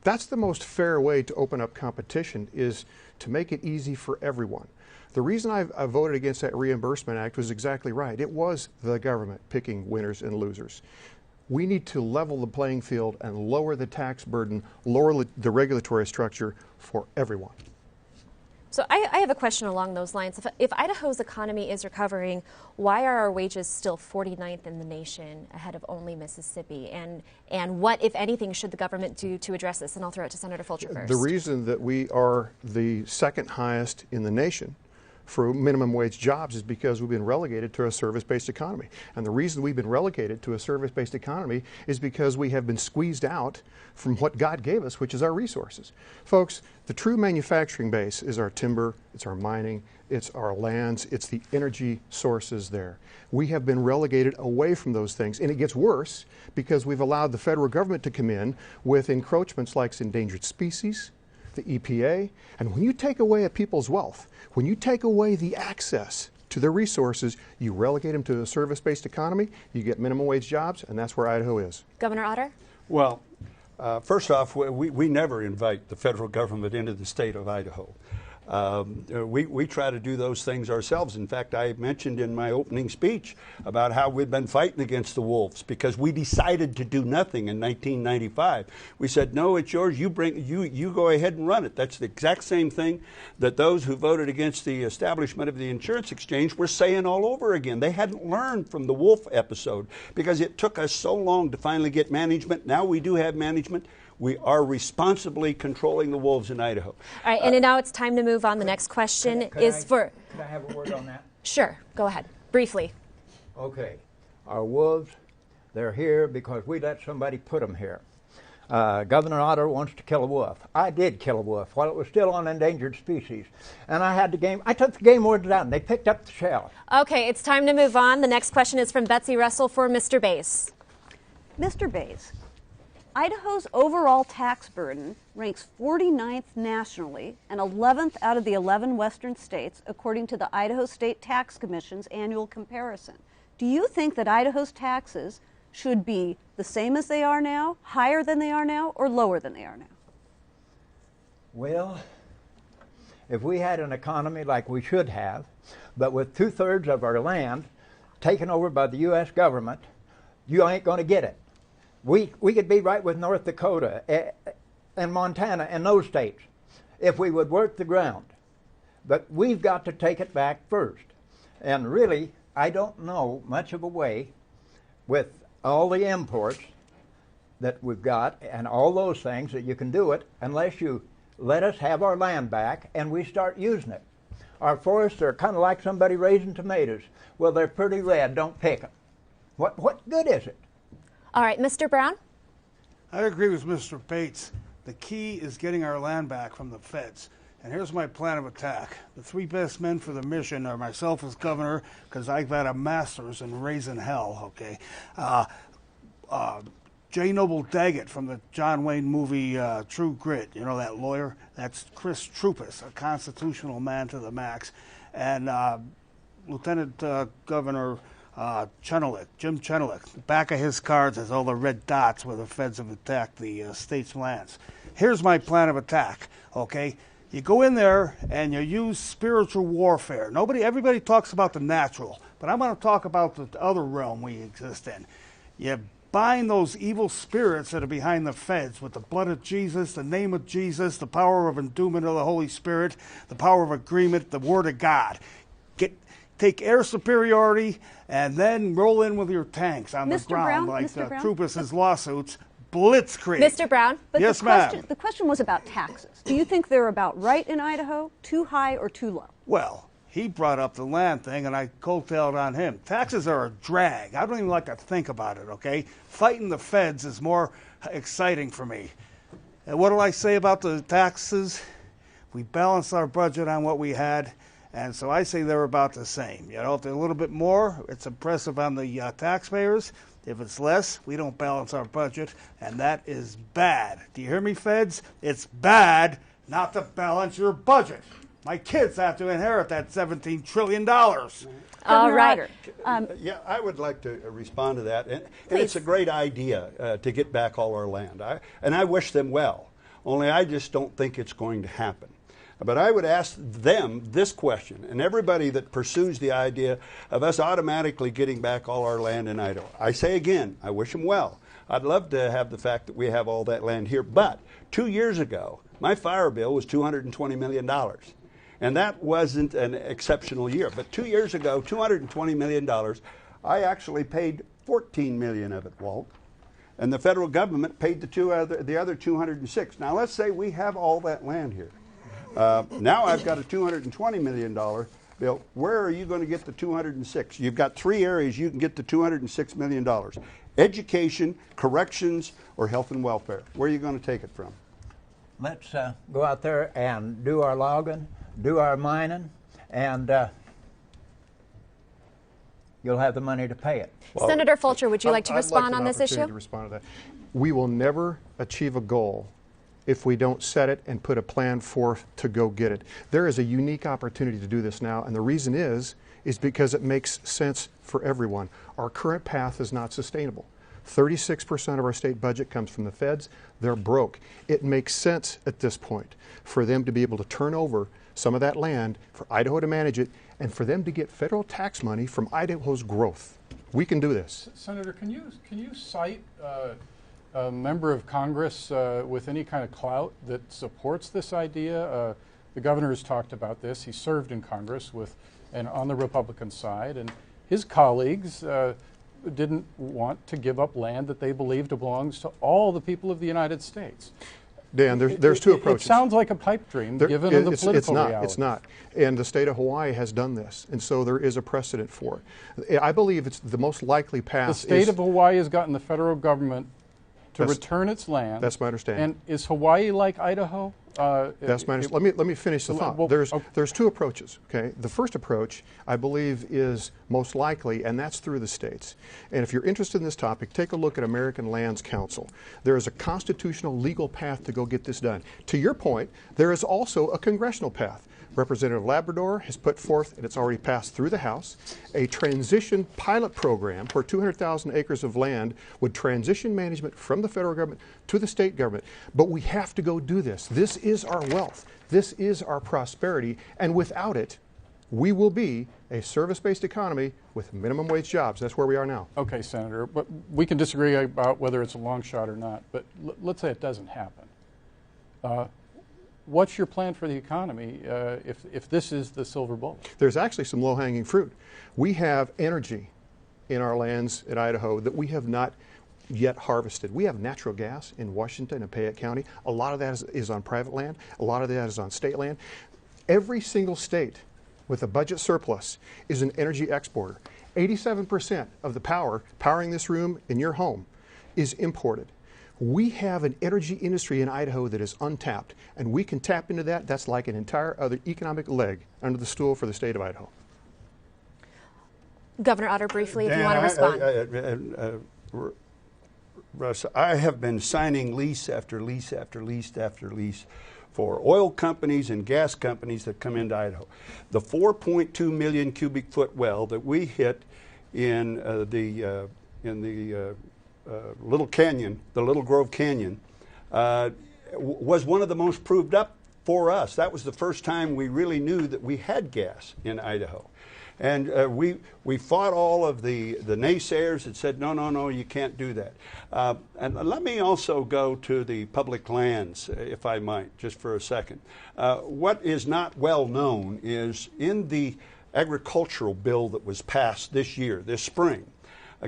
Speaker 4: That's the most fair way to open up competition, is to make it easy for everyone. The reason I voted against that Reimbursement Act was exactly right. It was the government picking winners and losers. We need to level the playing field and lower the tax burden, lower the regulatory structure for everyone.
Speaker 7: So I have a question along those lines. If Idaho's economy is recovering, why are our wages still 49th in the nation, ahead of only Mississippi? And what, if anything, should the government do to address this? And I'll throw it to Senator Fulcher first.
Speaker 4: The reason that we are the second highest in the nation for minimum wage jobs is because we've been relegated to a service-based economy. And the reason we've been relegated to a service-based economy is because we have been squeezed out from what God gave us, which is our resources. Folks, the true manufacturing base is our timber, it's our mining, it's our lands, it's the energy sources there. We have been relegated away from those things, and it gets worse because we've allowed the federal government to come in with encroachments like endangered species, the EPA, and when you take away a people's wealth, when you take away the access to their resources, you relegate them to a service-based economy, you get minimum wage jobs, and that's where Idaho is.
Speaker 7: Governor Otter?
Speaker 8: Well, first off, we never invite the federal government into the state of Idaho. We try to do those things ourselves. In fact, I mentioned in my opening speech about how we've been fighting against the wolves because we decided to do nothing in 1995. We said, no, it's yours. You go ahead and run it. That's the exact same thing that those who voted against the establishment of the insurance exchange were saying all over again. They hadn't learned from the wolf episode because it took us so long to finally get management. Now we do have management. We are responsibly controlling the wolves in Idaho.
Speaker 7: All right, and now it's time to move on. The next question is for...
Speaker 10: Can I have a word on that?
Speaker 7: Sure, go ahead, briefly.
Speaker 10: Okay. Our wolves, they're here because we let somebody put them here. Governor Otter wants to kill a wolf. I did kill a wolf while it was still on endangered species. And I took the game warden down. They picked up the shell.
Speaker 7: Okay, it's time to move on. The next question is from Betsy Russell for Mr. Bass.
Speaker 11: Mr. Bass, Idaho's overall tax burden ranks 49th nationally and 11th out of the 11 western states, according to the Idaho State Tax Commission's annual comparison. Do you think that Idaho's taxes should be the same as they are now, higher than they are now, or lower than they are now?
Speaker 10: Well, if we had an economy like we should have, but with 2/3 of our land taken over by the U.S. government, you ain't going to get it. We could be right with North Dakota and Montana and those states if we would work the ground. But we've got to take it back first. And really, I don't know much of a way with all the imports that we've got and all those things that you can do it unless you let us have our land back and we start using it. Our forests are kind of like somebody raising tomatoes. Well, they're pretty red, don't pick them. What good is it?
Speaker 7: All right, Mr. Brown?
Speaker 9: I agree with Mr. Bates. The key is getting our land back from the feds. And here's my plan of attack. The three best men for the mission are myself as governor, because I've got a master's in raising hell, okay? J. Noble Daggett from the John Wayne movie True Grit, you know that lawyer? That's Chris Troupis, a constitutional man to the max. And Lieutenant Governor Chenelik, Jim Chenelik. The back of his cards has all the red dots where the feds have attacked the state's lands. Here's my plan of attack, okay? You go in there and you use spiritual warfare. Everybody talks about the natural, but I'm going to talk about the other realm we exist in. You bind those evil spirits that are behind the feds with the blood of Jesus, the name of Jesus, the power of endowment of the Holy Spirit, the power of agreement, the Word of God. Take air superiority and then roll in with your tanks on the ground like Troupis' lawsuits. Blitzkrieg.
Speaker 7: Mr. Brown?
Speaker 11: But
Speaker 9: yes, ma'am.
Speaker 11: The question was about taxes. Do you think they're about right in Idaho, too high or too low?
Speaker 9: Well, he brought up the land thing, and I coattailed on him. Taxes are a drag. I don't even like to think about it, okay? Fighting the feds is more exciting for me. And what do I say about the taxes? We balanced our budget on what we had, And so I say they're about the same. You know, if they're a little bit more, it's impressive on the taxpayers. If it's less, we don't balance our budget, and that is bad. Do you hear me, feds? It's bad not to balance your budget. My kids have to inherit that $17 trillion.
Speaker 7: All right.
Speaker 8: Yeah, I would like to respond to that. And it's a great idea to get back all our land. And I wish them well, only I just don't think it's going to happen. But I would ask them this question, and everybody that pursues the idea of us automatically getting back all our land in Idaho. I say again, I wish them well. I'd love to have the fact that we have all that land here. But 2 years ago, my fire bill was $220 million. And that wasn't an exceptional year. But 2 years ago, $220 million, I actually paid $14 million of it, Walt. And the federal government paid the other 206. Now let's say we have all that land here. Now I've got a $220 million bill. Where are you going to get the 206? You've got 3 areas you can get the $206 million. Education, corrections, or health and welfare. Where are you going to take it from?
Speaker 10: Let's go out there and do our logging, do our mining, and you'll have the money to pay it.
Speaker 7: Well, Senator Fulcher, would you like to respond on this issue?
Speaker 4: To respond to that. We will never achieve a goal if we don't set it and put a plan forth to go get it. There is a unique opportunity to do this now, and the reason is because it makes sense for everyone. Our current path is not sustainable. 36% of our state budget comes from the feds. They're broke. It makes sense at this point for them to be able to turn over some of that land, for Idaho to manage it, and for them to get federal tax money from Idaho's growth. We can do this.
Speaker 12: Senator, can you cite a member of Congress with any kind of clout that supports this idea? The governor has talked about this. He served in Congress on the Republican side, and his colleagues didn't want to give up land that they believed belongs to all the people of the United States.
Speaker 4: Dan, there's two approaches.
Speaker 12: It sounds like a pipe dream given the political reality.
Speaker 4: It's not. And the state of Hawaii has done this. And so there is a precedent for it. I believe it's the most likely path.
Speaker 12: The state of Hawaii has gotten the federal government to return its land.
Speaker 4: That's my understanding.
Speaker 12: And is Hawaii like Idaho?
Speaker 4: That's my understanding. Let me finish the thought. There's two approaches. Okay, the first approach I believe is most likely, and that's through the states. And if you're interested in this topic, take a look at American Lands Council. There is a constitutional legal path to go get this done. To your point, there is also a congressional path. Representative Labrador has put forth, and it's already passed through the House, a transition pilot program where 200,000 acres of land would transition management from the federal government to the state government. But we have to go do this. This is our wealth. This is our prosperity. And without it, we will be a service-based economy with minimum wage jobs. That's where we are now.
Speaker 12: Okay, Senator, but we can disagree about whether it's a long shot or not, but let's say it doesn't happen. What's your plan for the economy if this is the silver bullet?
Speaker 4: There's actually some low-hanging fruit. We have energy in our lands in Idaho that we have not yet harvested. We have natural gas in Washington and Payette County. A lot of that is on private land. A lot of that is on state land. Every single state with a budget surplus is an energy exporter. 87% of the power powering this room in your home is imported. We have an energy industry in Idaho that is untapped, and we can tap into that. That's like an entire other economic leg under the stool for the state of Idaho.
Speaker 7: Governor Otter, briefly, if you want to respond.
Speaker 8: Russ, I have been signing lease after lease after lease after lease for oil companies and gas companies that come into Idaho. The 4.2 million cubic foot well that we hit in the Little Canyon, the Little Grove Canyon, was one of the most proved up for us. That was the first time we really knew that we had gas in Idaho. And we fought all of the naysayers that said, no, you can't do that. And let me also go to the public lands, if I might, just for a second. What is not well known is in the agricultural bill that was passed this year, this spring,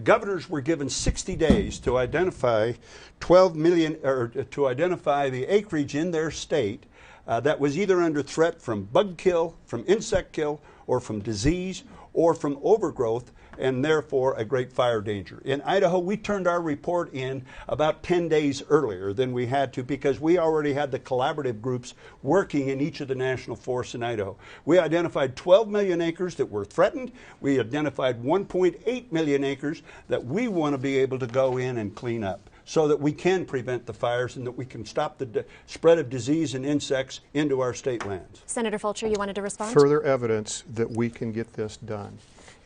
Speaker 8: governors were given 60 days to identify 12 million, or to identify the acreage in their state that was either under threat from bug kill, from insect kill, or from disease, or from overgrowth, and therefore a great fire danger. In Idaho, we turned our report in about 10 days earlier than we had to because we already had the collaborative groups working in each of the national forests in Idaho. We identified 12 million acres that were threatened. We identified 1.8 million acres that we want to be able to go in and clean up, so that we can prevent the fires and that we can stop the spread of disease and insects into our state lands.
Speaker 7: Senator Fulcher, you wanted to respond?
Speaker 4: Further evidence that we can get this done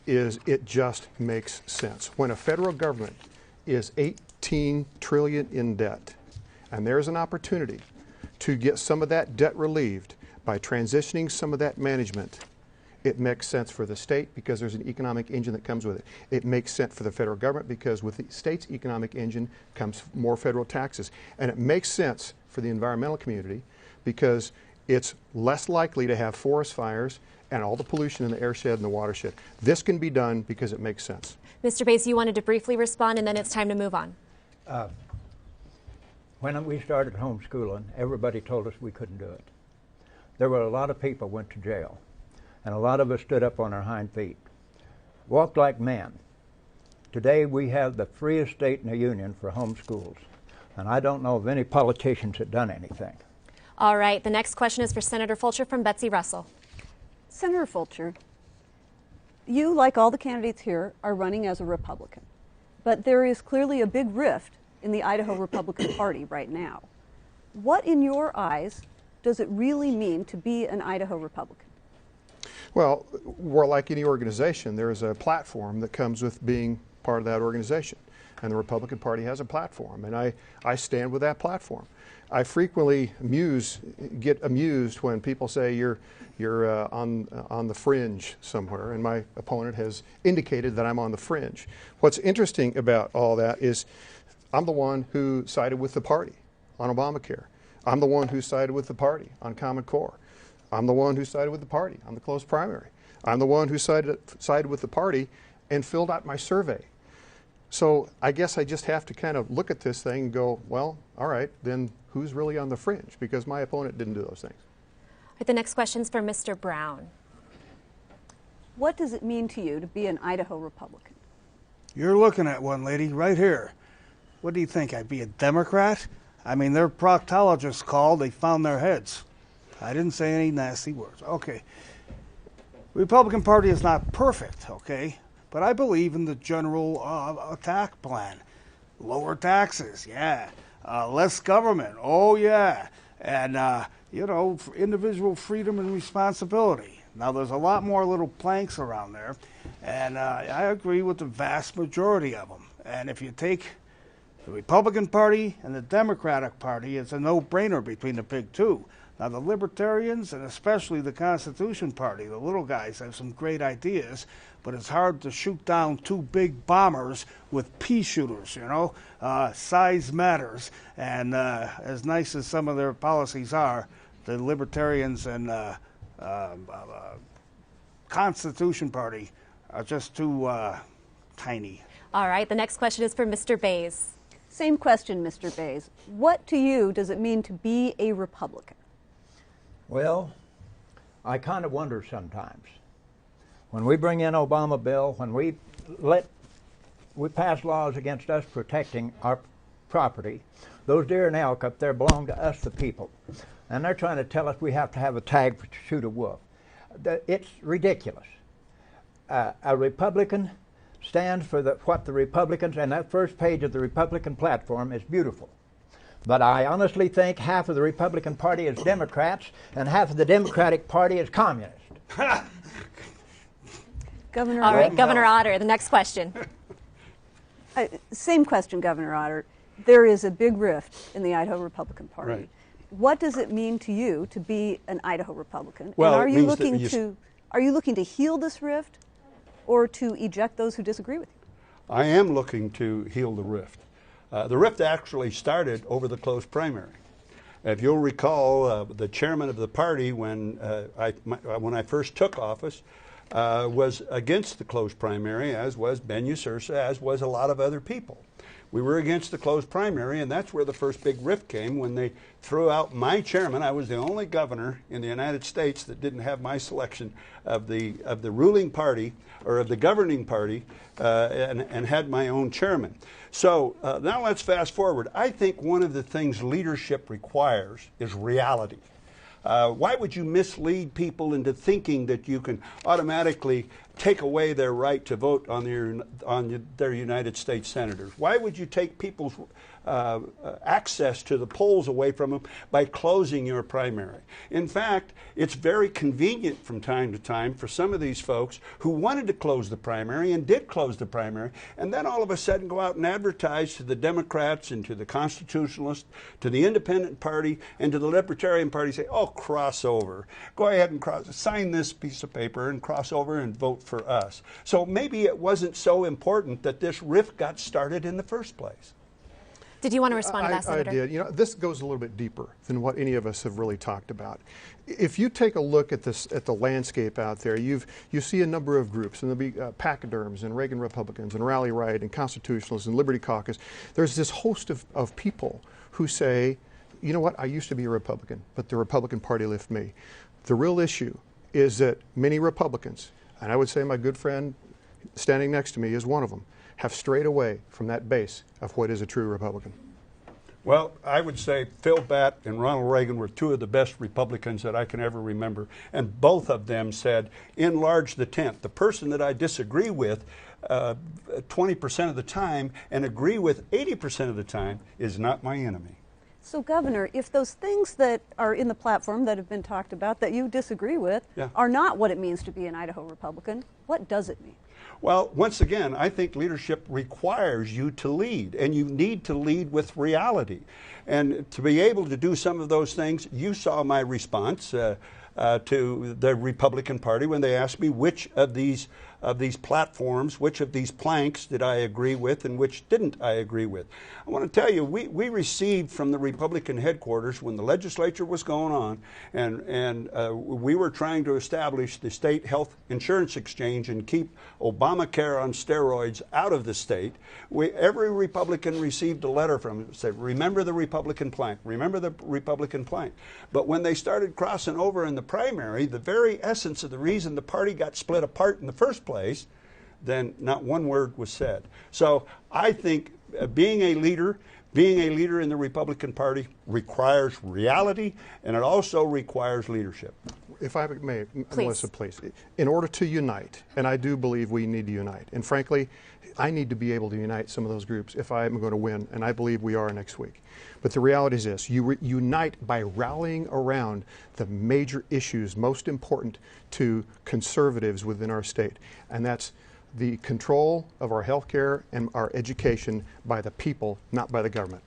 Speaker 4: is it just makes sense. When a federal government is $18 trillion in debt, and there's an opportunity to get some of that debt relieved by transitioning some of that management, it makes sense for the state because there's an economic engine that comes with it. It makes sense for the federal government because with the state's economic engine comes more federal taxes. And it makes sense for the environmental community because it's less likely to have forest fires and all the pollution in the airshed and the watershed. This can be done because it makes sense.
Speaker 7: Mr. Bays, you wanted to briefly respond, and then it's time to move on.
Speaker 10: When we started homeschooling, everybody told us we couldn't do it. There were a lot of people went to jail. And a lot of us stood up on our hind feet, walked like men. Today we have the freest state in the union for homeschools, and I don't know of any politicians that done anything.
Speaker 7: All right, the next question is for Senator Fulcher from Betsy Russell.
Speaker 11: Senator Fulcher, you, like all the candidates here, are running as a Republican. But there is clearly a big rift in the Idaho Republican Party right now. What, in your eyes, does it really mean to be an Idaho Republican?
Speaker 4: Well, we're like any organization. There is a platform that comes with being part of that organization. And the Republican Party has a platform, and I stand with that platform. I frequently get amused when people say you're on the fringe somewhere, and my opponent has indicated that I'm on the fringe. What's interesting about all that is I'm the one who sided with the party on Obamacare. I'm the one who sided with the party on Common Core. I'm the one who sided with the party on the closed primary. I'm the one who sided with the party and filled out my survey. So I guess I just have to kind of look at this thing and go, well, all right, then who's really on the fringe? Because my opponent didn't do those things.
Speaker 7: All right, the next question's for Mr. Brown.
Speaker 11: What does it mean to you to be an Idaho Republican?
Speaker 9: You're looking at one, lady, right here. What do you think? I'd be a Democrat? I mean, their proctologists called, they found their heads. I didn't say any nasty words. Okay. Republican Party is not perfect, okay? But I believe in the general attack plan. Lower taxes, yeah. Less government, oh yeah. And, individual freedom and responsibility. Now, there's a lot more little planks around there, and I agree with the vast majority of them. And if you take the Republican Party and the Democratic Party, it's a no-brainer between the big two. Now, the Libertarians, and especially the Constitution Party, the little guys have some great ideas, but it's hard to shoot down two big bombers with pea shooters, size matters. And as nice as some of their policies are, the Libertarians and Constitution Party are just too tiny.
Speaker 7: All right, the next question is for Mr. Bays.
Speaker 11: Same question, Mr. Bays. What to you does it mean to be a Republican?
Speaker 10: Well, I kind of wonder sometimes. When we bring in Obama bill, when we pass laws against us protecting our property, those deer and elk up there belong to us, the people. And they're trying to tell us we have to have a tag to shoot a wolf. It's ridiculous. A Republican stands for what the Republicans, and that first page of the Republican platform is beautiful. But I honestly think half of the Republican Party is Democrats and half of the Democratic Party is communist.
Speaker 11: Governor
Speaker 7: All right,
Speaker 11: Otter.
Speaker 7: Governor Otter, the next question.
Speaker 11: Same question, Governor Otter. There is a big rift in the Idaho Republican Party.
Speaker 8: Right.
Speaker 11: What does it mean to you to be an Idaho Republican?
Speaker 8: Well,
Speaker 11: and are
Speaker 8: it
Speaker 11: you
Speaker 8: means
Speaker 11: looking
Speaker 8: that
Speaker 11: are you looking to heal this rift or to eject those who disagree with you?
Speaker 8: I am looking to heal the rift. The rift actually started over the closed primary. If you'll recall, the chairman of the party, when I first took office, was against the closed primary, as was Ben Usursa, as was a lot of other people. We were against the closed primary, and that's where the first big rift came when they threw out my chairman. I was the only governor in the United States that didn't have my selection of the ruling party or of the governing party and had my own chairman. So now let's fast forward. I think one of the things leadership requires is reality. Why would you mislead people into thinking that you can automatically take away their right to vote on their United States senators? Why would you take people's access to the polls away from them by closing your primary? In fact, it's very convenient from time to time for some of these folks who wanted to close the primary and did close the primary, and then all of a sudden go out and advertise to the Democrats and to the Constitutionalists, to the Independent Party, and to the Libertarian Party, say, oh, cross over. Go ahead and sign this piece of paper and cross over and vote for us. So maybe it wasn't so important that this rift got started in the first place.
Speaker 7: Did you want to respond to that, Senator?
Speaker 4: I did. You know, this goes a little bit deeper than what any of us have really talked about. If you take a look at this, at the landscape out there, you see a number of groups, and there'll be pachyderms and Reagan Republicans and Rally Right and Constitutionalists and Liberty Caucus. There's this host of people who say, you know what, I used to be a Republican, but the Republican Party left me. The real issue is that many Republicans, and I would say my good friend standing next to me is one of them, have strayed away from that base of what is a true Republican.
Speaker 8: Well, I would say Phil Batt and Ronald Reagan were two of the best Republicans that I can ever remember, and both of them said, enlarge the tent. The person that I disagree with 20% of the time and agree with 80% of the time is not my enemy.
Speaker 11: So, Governor, if those things that are in the platform that have been talked about that you disagree with are not what it means to be an Idaho Republican, what does it mean?
Speaker 8: Well, once again, I think leadership requires you to lead, and you need to lead with reality. And to be able to do some of those things, you saw my response to the Republican Party when they asked me which of these platforms, which of these planks did I agree with and which didn't I agree with. I want to tell you, we received from the Republican headquarters when the legislature was going on and we were trying to establish the state health insurance exchange and keep Obamacare on steroids out of the state. Every Republican received a letter from it that said, remember the Republican plank, remember the Republican plank. But when they started crossing over in the primary, the very essence of the reason the party got split apart in the first place, then not one word was said. So I think being a leader in the Republican Party requires reality, and it also requires leadership.
Speaker 4: If I may, Melissa, please. In order to unite, and I do believe we need to unite, and frankly, I need to be able to unite some of those groups if I am going to win, and I believe we are next week. But the reality is this, you unite by rallying around the major issues most important to conservatives within our state, and that's the control of our health care and our education by the people, not by the government.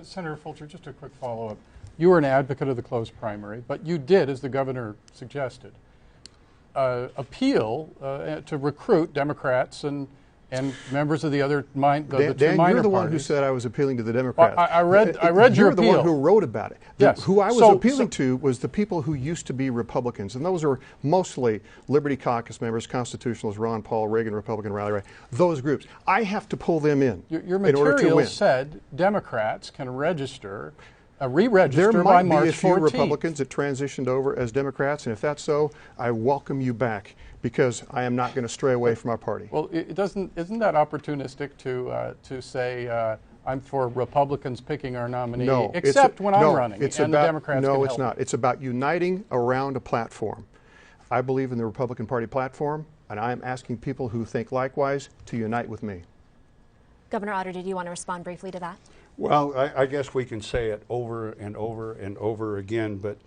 Speaker 12: Senator Fulcher, just a quick follow-up. You were an advocate of the closed primary, but you did, as the governor suggested, appeal to recruit Democrats and members of the other two minor parties.
Speaker 4: Dan, you're the one who said I was appealing to the Democrats.
Speaker 12: Well, I read your appeal.
Speaker 4: You're the one who wrote about it.
Speaker 12: Yes.
Speaker 4: Who I was appealing to was the people who used to be Republicans, and those are mostly Liberty Caucus members, Constitutionalists, Ron Paul, Reagan, Republican, Rally Right, those groups. I have to pull them in
Speaker 12: Your
Speaker 4: in order to
Speaker 12: material
Speaker 4: win.
Speaker 12: said Democrats can register, re-register
Speaker 4: there
Speaker 12: by
Speaker 4: might
Speaker 12: March
Speaker 4: be a few
Speaker 12: 14th.
Speaker 4: Republicans that transitioned over as Democrats, and if that's so, I welcome you back, because I am not going to stray away from our party.
Speaker 12: Well, isn't that opportunistic to say I'm for Republicans picking our nominee,
Speaker 4: No,
Speaker 12: except when I'm running,
Speaker 4: it's
Speaker 12: and
Speaker 4: about,
Speaker 12: the Democrats
Speaker 4: No,
Speaker 12: can
Speaker 4: it's
Speaker 12: help.
Speaker 4: not. It's about uniting around a platform. I believe in the Republican Party platform, and I am asking people who think likewise to unite with me.
Speaker 7: Governor Otter, did you want to respond briefly to that?
Speaker 8: Well, I guess we can say it over and over and over again, but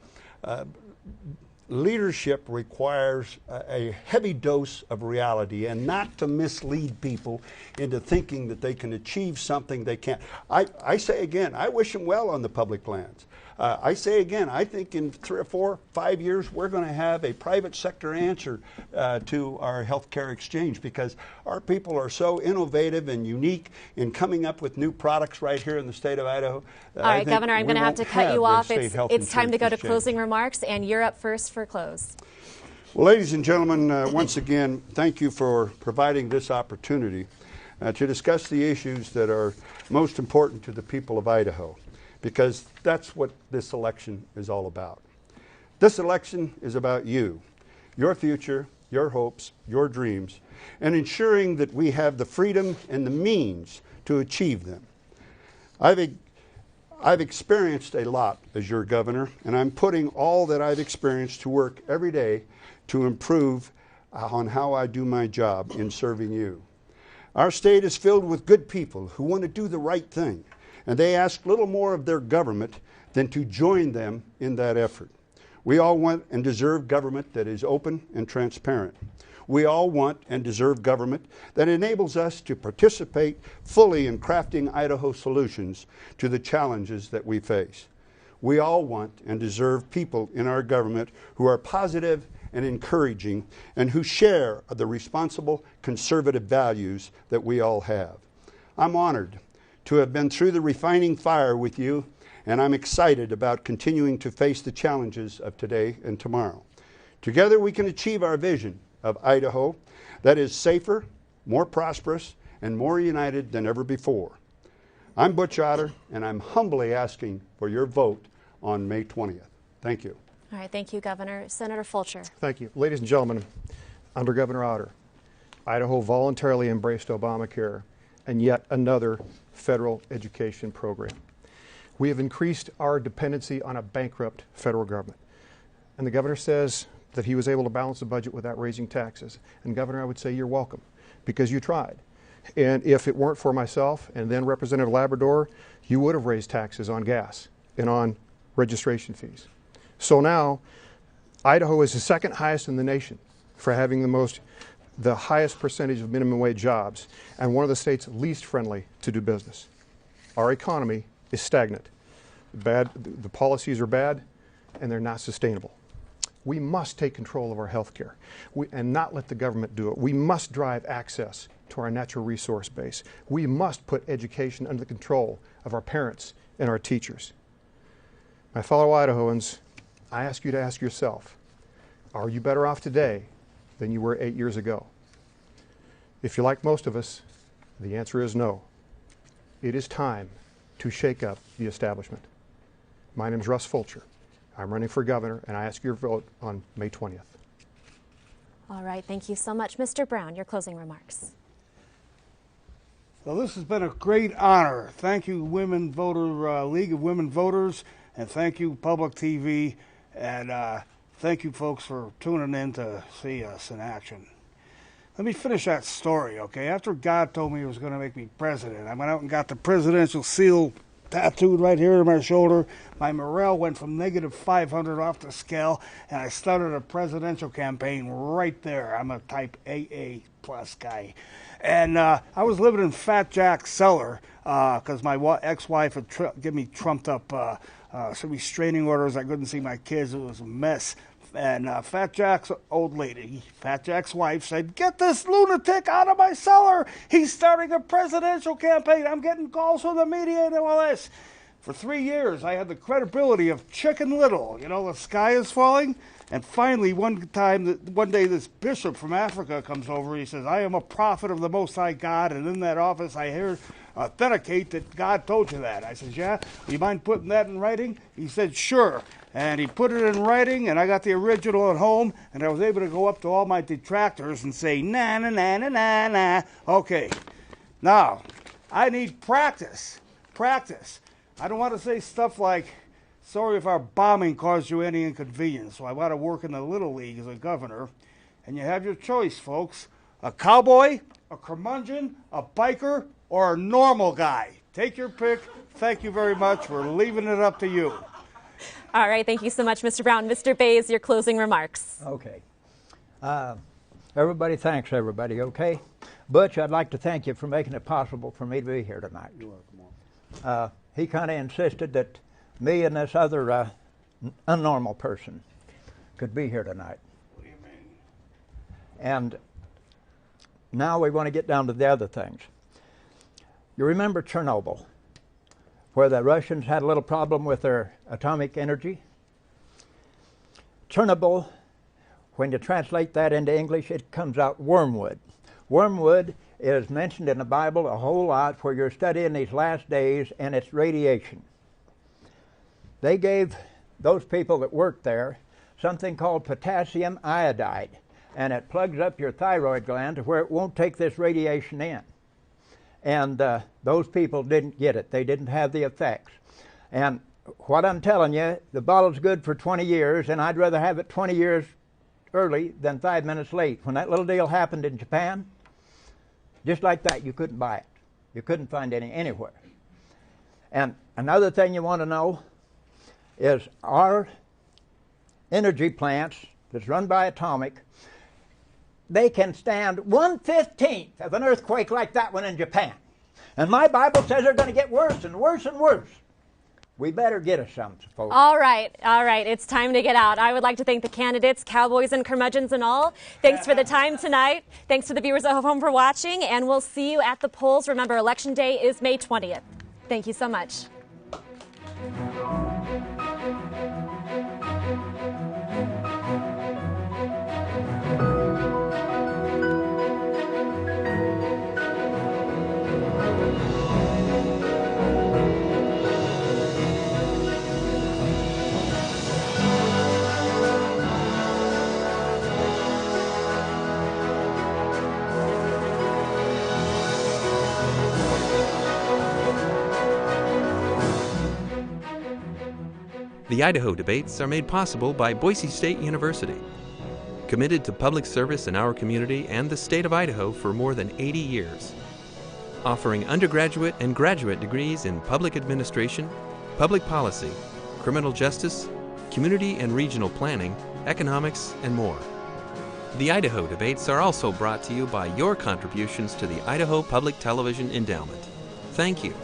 Speaker 8: leadership requires a heavy dose of reality, and not to mislead people into thinking that they can achieve something they can't. I say again, I wish them well on the public lands. I say again, I think in 3 or 4, 5 years, we're going to have a private sector answer to our health care exchange, because our people are so innovative and unique in coming up with new products right here in the state of Idaho.
Speaker 7: All right, Governor, I'm going to have to cut you off. It's time to go to closing remarks, and you're up first for close.
Speaker 8: Well, ladies and gentlemen, once again, thank you for providing this opportunity to discuss the issues that are most important to the people of Idaho, because that's what this election is all about. This election is about you, your future, your hopes, your dreams, and ensuring that we have the freedom and the means to achieve them. I've experienced a lot as your governor, and I'm putting all that I've experienced to work every day to improve on how I do my job in serving you. Our state is filled with good people who want to do the right thing, and they ask little more of their government than to join them in that effort. We all want and deserve government that is open and transparent. We all want and deserve government that enables us to participate fully in crafting Idaho solutions to the challenges that we face. We all want and deserve people in our government who are positive and encouraging and who share the responsible conservative values that we all have. I'm honored to have been through the refining fire with you, and I'm excited about continuing to face the challenges of today and tomorrow. Together we can achieve our vision of Idaho that is safer, more prosperous, and more united than ever before. I'm Butch Otter, and I'm humbly asking for your vote on May 20th. Thank you.
Speaker 7: All right, thank you, Governor. Senator Fulcher.
Speaker 4: Thank you. Ladies and gentlemen, under Governor Otter, Idaho voluntarily embraced Obamacare and yet another federal education program. We have increased our dependency on a bankrupt federal government. And the governor says that he was able to balance the budget without raising taxes. And Governor, I would say you're welcome, because you tried. And if it weren't for myself and then Representative Labrador, you would have raised taxes on gas and on registration fees. So now, Idaho is the second highest in the nation for having the highest percentage of minimum wage jobs, and one of the states least friendly to do business. Our economy is stagnant. The policies are bad, and they're not sustainable. We must take control of our health care and not let the government do it. We must drive access to our natural resource base. We must put education under the control of our parents and our teachers. My fellow Idahoans, I ask you to ask yourself, are you better off today than you were 8 years ago? If you're like most of us, the answer is no. It is time to shake up the establishment. My name is Russ Fulcher. I'm running for governor, and I ask your vote on May 20th.
Speaker 7: All right, thank you so much. Mr. Brown, your closing remarks.
Speaker 9: Well, this has been a great honor. Thank you, League of Women Voters, and thank you, Public TV, and thank you, folks, for tuning in to see us in action. Let me finish that story, okay? After God told me he was going to make me president, I went out and got the presidential seal tattooed right here on my shoulder. My morale went from -500 off the scale, and I started a presidential campaign right there. I'm a type AA plus guy. And I was living in Fat Jack's cellar because my ex-wife had given me trumped up some restraining orders. I couldn't see my kids. It was a mess. And Fat Jack's old lady, Fat Jack's wife, said, "Get this lunatic out of my cellar. He's starting a presidential campaign. I'm getting calls from the media and all this." For 3 years, I had the credibility of Chicken Little. You know, the sky is falling. And finally, one day, this bishop from Africa comes over. He says, "I am a prophet of the Most High God, and in that office I hear authenticate that God told you that." I said, "Yeah, do you mind putting that in writing?" He said, "Sure." And he put it in writing, and I got the original at home, and I was able to go up to all my detractors and say, "Na, na, na, na, na, na." Okay, now, I need practice. Practice. I don't want to say stuff like, "Sorry if our bombing caused you any inconvenience." So I want to work in the Little League as a governor. And you have your choice, folks. A cowboy, a curmudgeon, a biker, or a normal guy. Take your pick. Thank you very much. We're leaving it up to you.
Speaker 7: All right, thank you so much, Mr. Brown. Mr. Bays, your closing remarks.
Speaker 10: Okay. Everybody, thanks, everybody, okay? Butch, I'd like to thank you for making it possible for me to be here tonight.
Speaker 8: You're welcome.
Speaker 10: He kind of insisted that me and this other unnormal person could be here tonight.
Speaker 9: What do you mean?
Speaker 10: And now we want to get down to the other things. You remember Chernobyl, where the Russians had a little problem with their atomic energy? Chernobyl When you translate that into English, it comes out wormwood. Wormwood is mentioned in the Bible a whole lot where you're studying these last days, and it's radiation. They gave those people that worked there something called potassium iodide, and it plugs up your thyroid gland to where it won't take this radiation in. And those people didn't get it. They didn't have the effects. And what I'm telling you, the bottle's good for 20 years, and I'd rather have it 20 years early than 5 minutes late. When that little deal happened in Japan, just like that, you couldn't buy it. You couldn't find any anywhere. And another thing you want to know is our energy plants that's run by atomic, they can stand 1/15 of an earthquake like that one in Japan. And my Bible says they're going to get worse and worse and worse. We better get us some, folks.
Speaker 7: All right. It's time to get out. I would like to thank the candidates, cowboys and curmudgeons and all. Thanks for the time tonight. Thanks to the viewers at home for watching, and we'll see you at the polls. Remember, Election Day is May 20th. Thank you so much.
Speaker 6: The Idaho debates are made possible by Boise State University, committed to public service in our community and the state of Idaho for more than 80 years, offering undergraduate and graduate degrees in public administration, public policy, criminal justice, community and regional planning, economics, and more. The Idaho debates are also brought to you by your contributions to the Idaho Public Television Endowment. Thank you.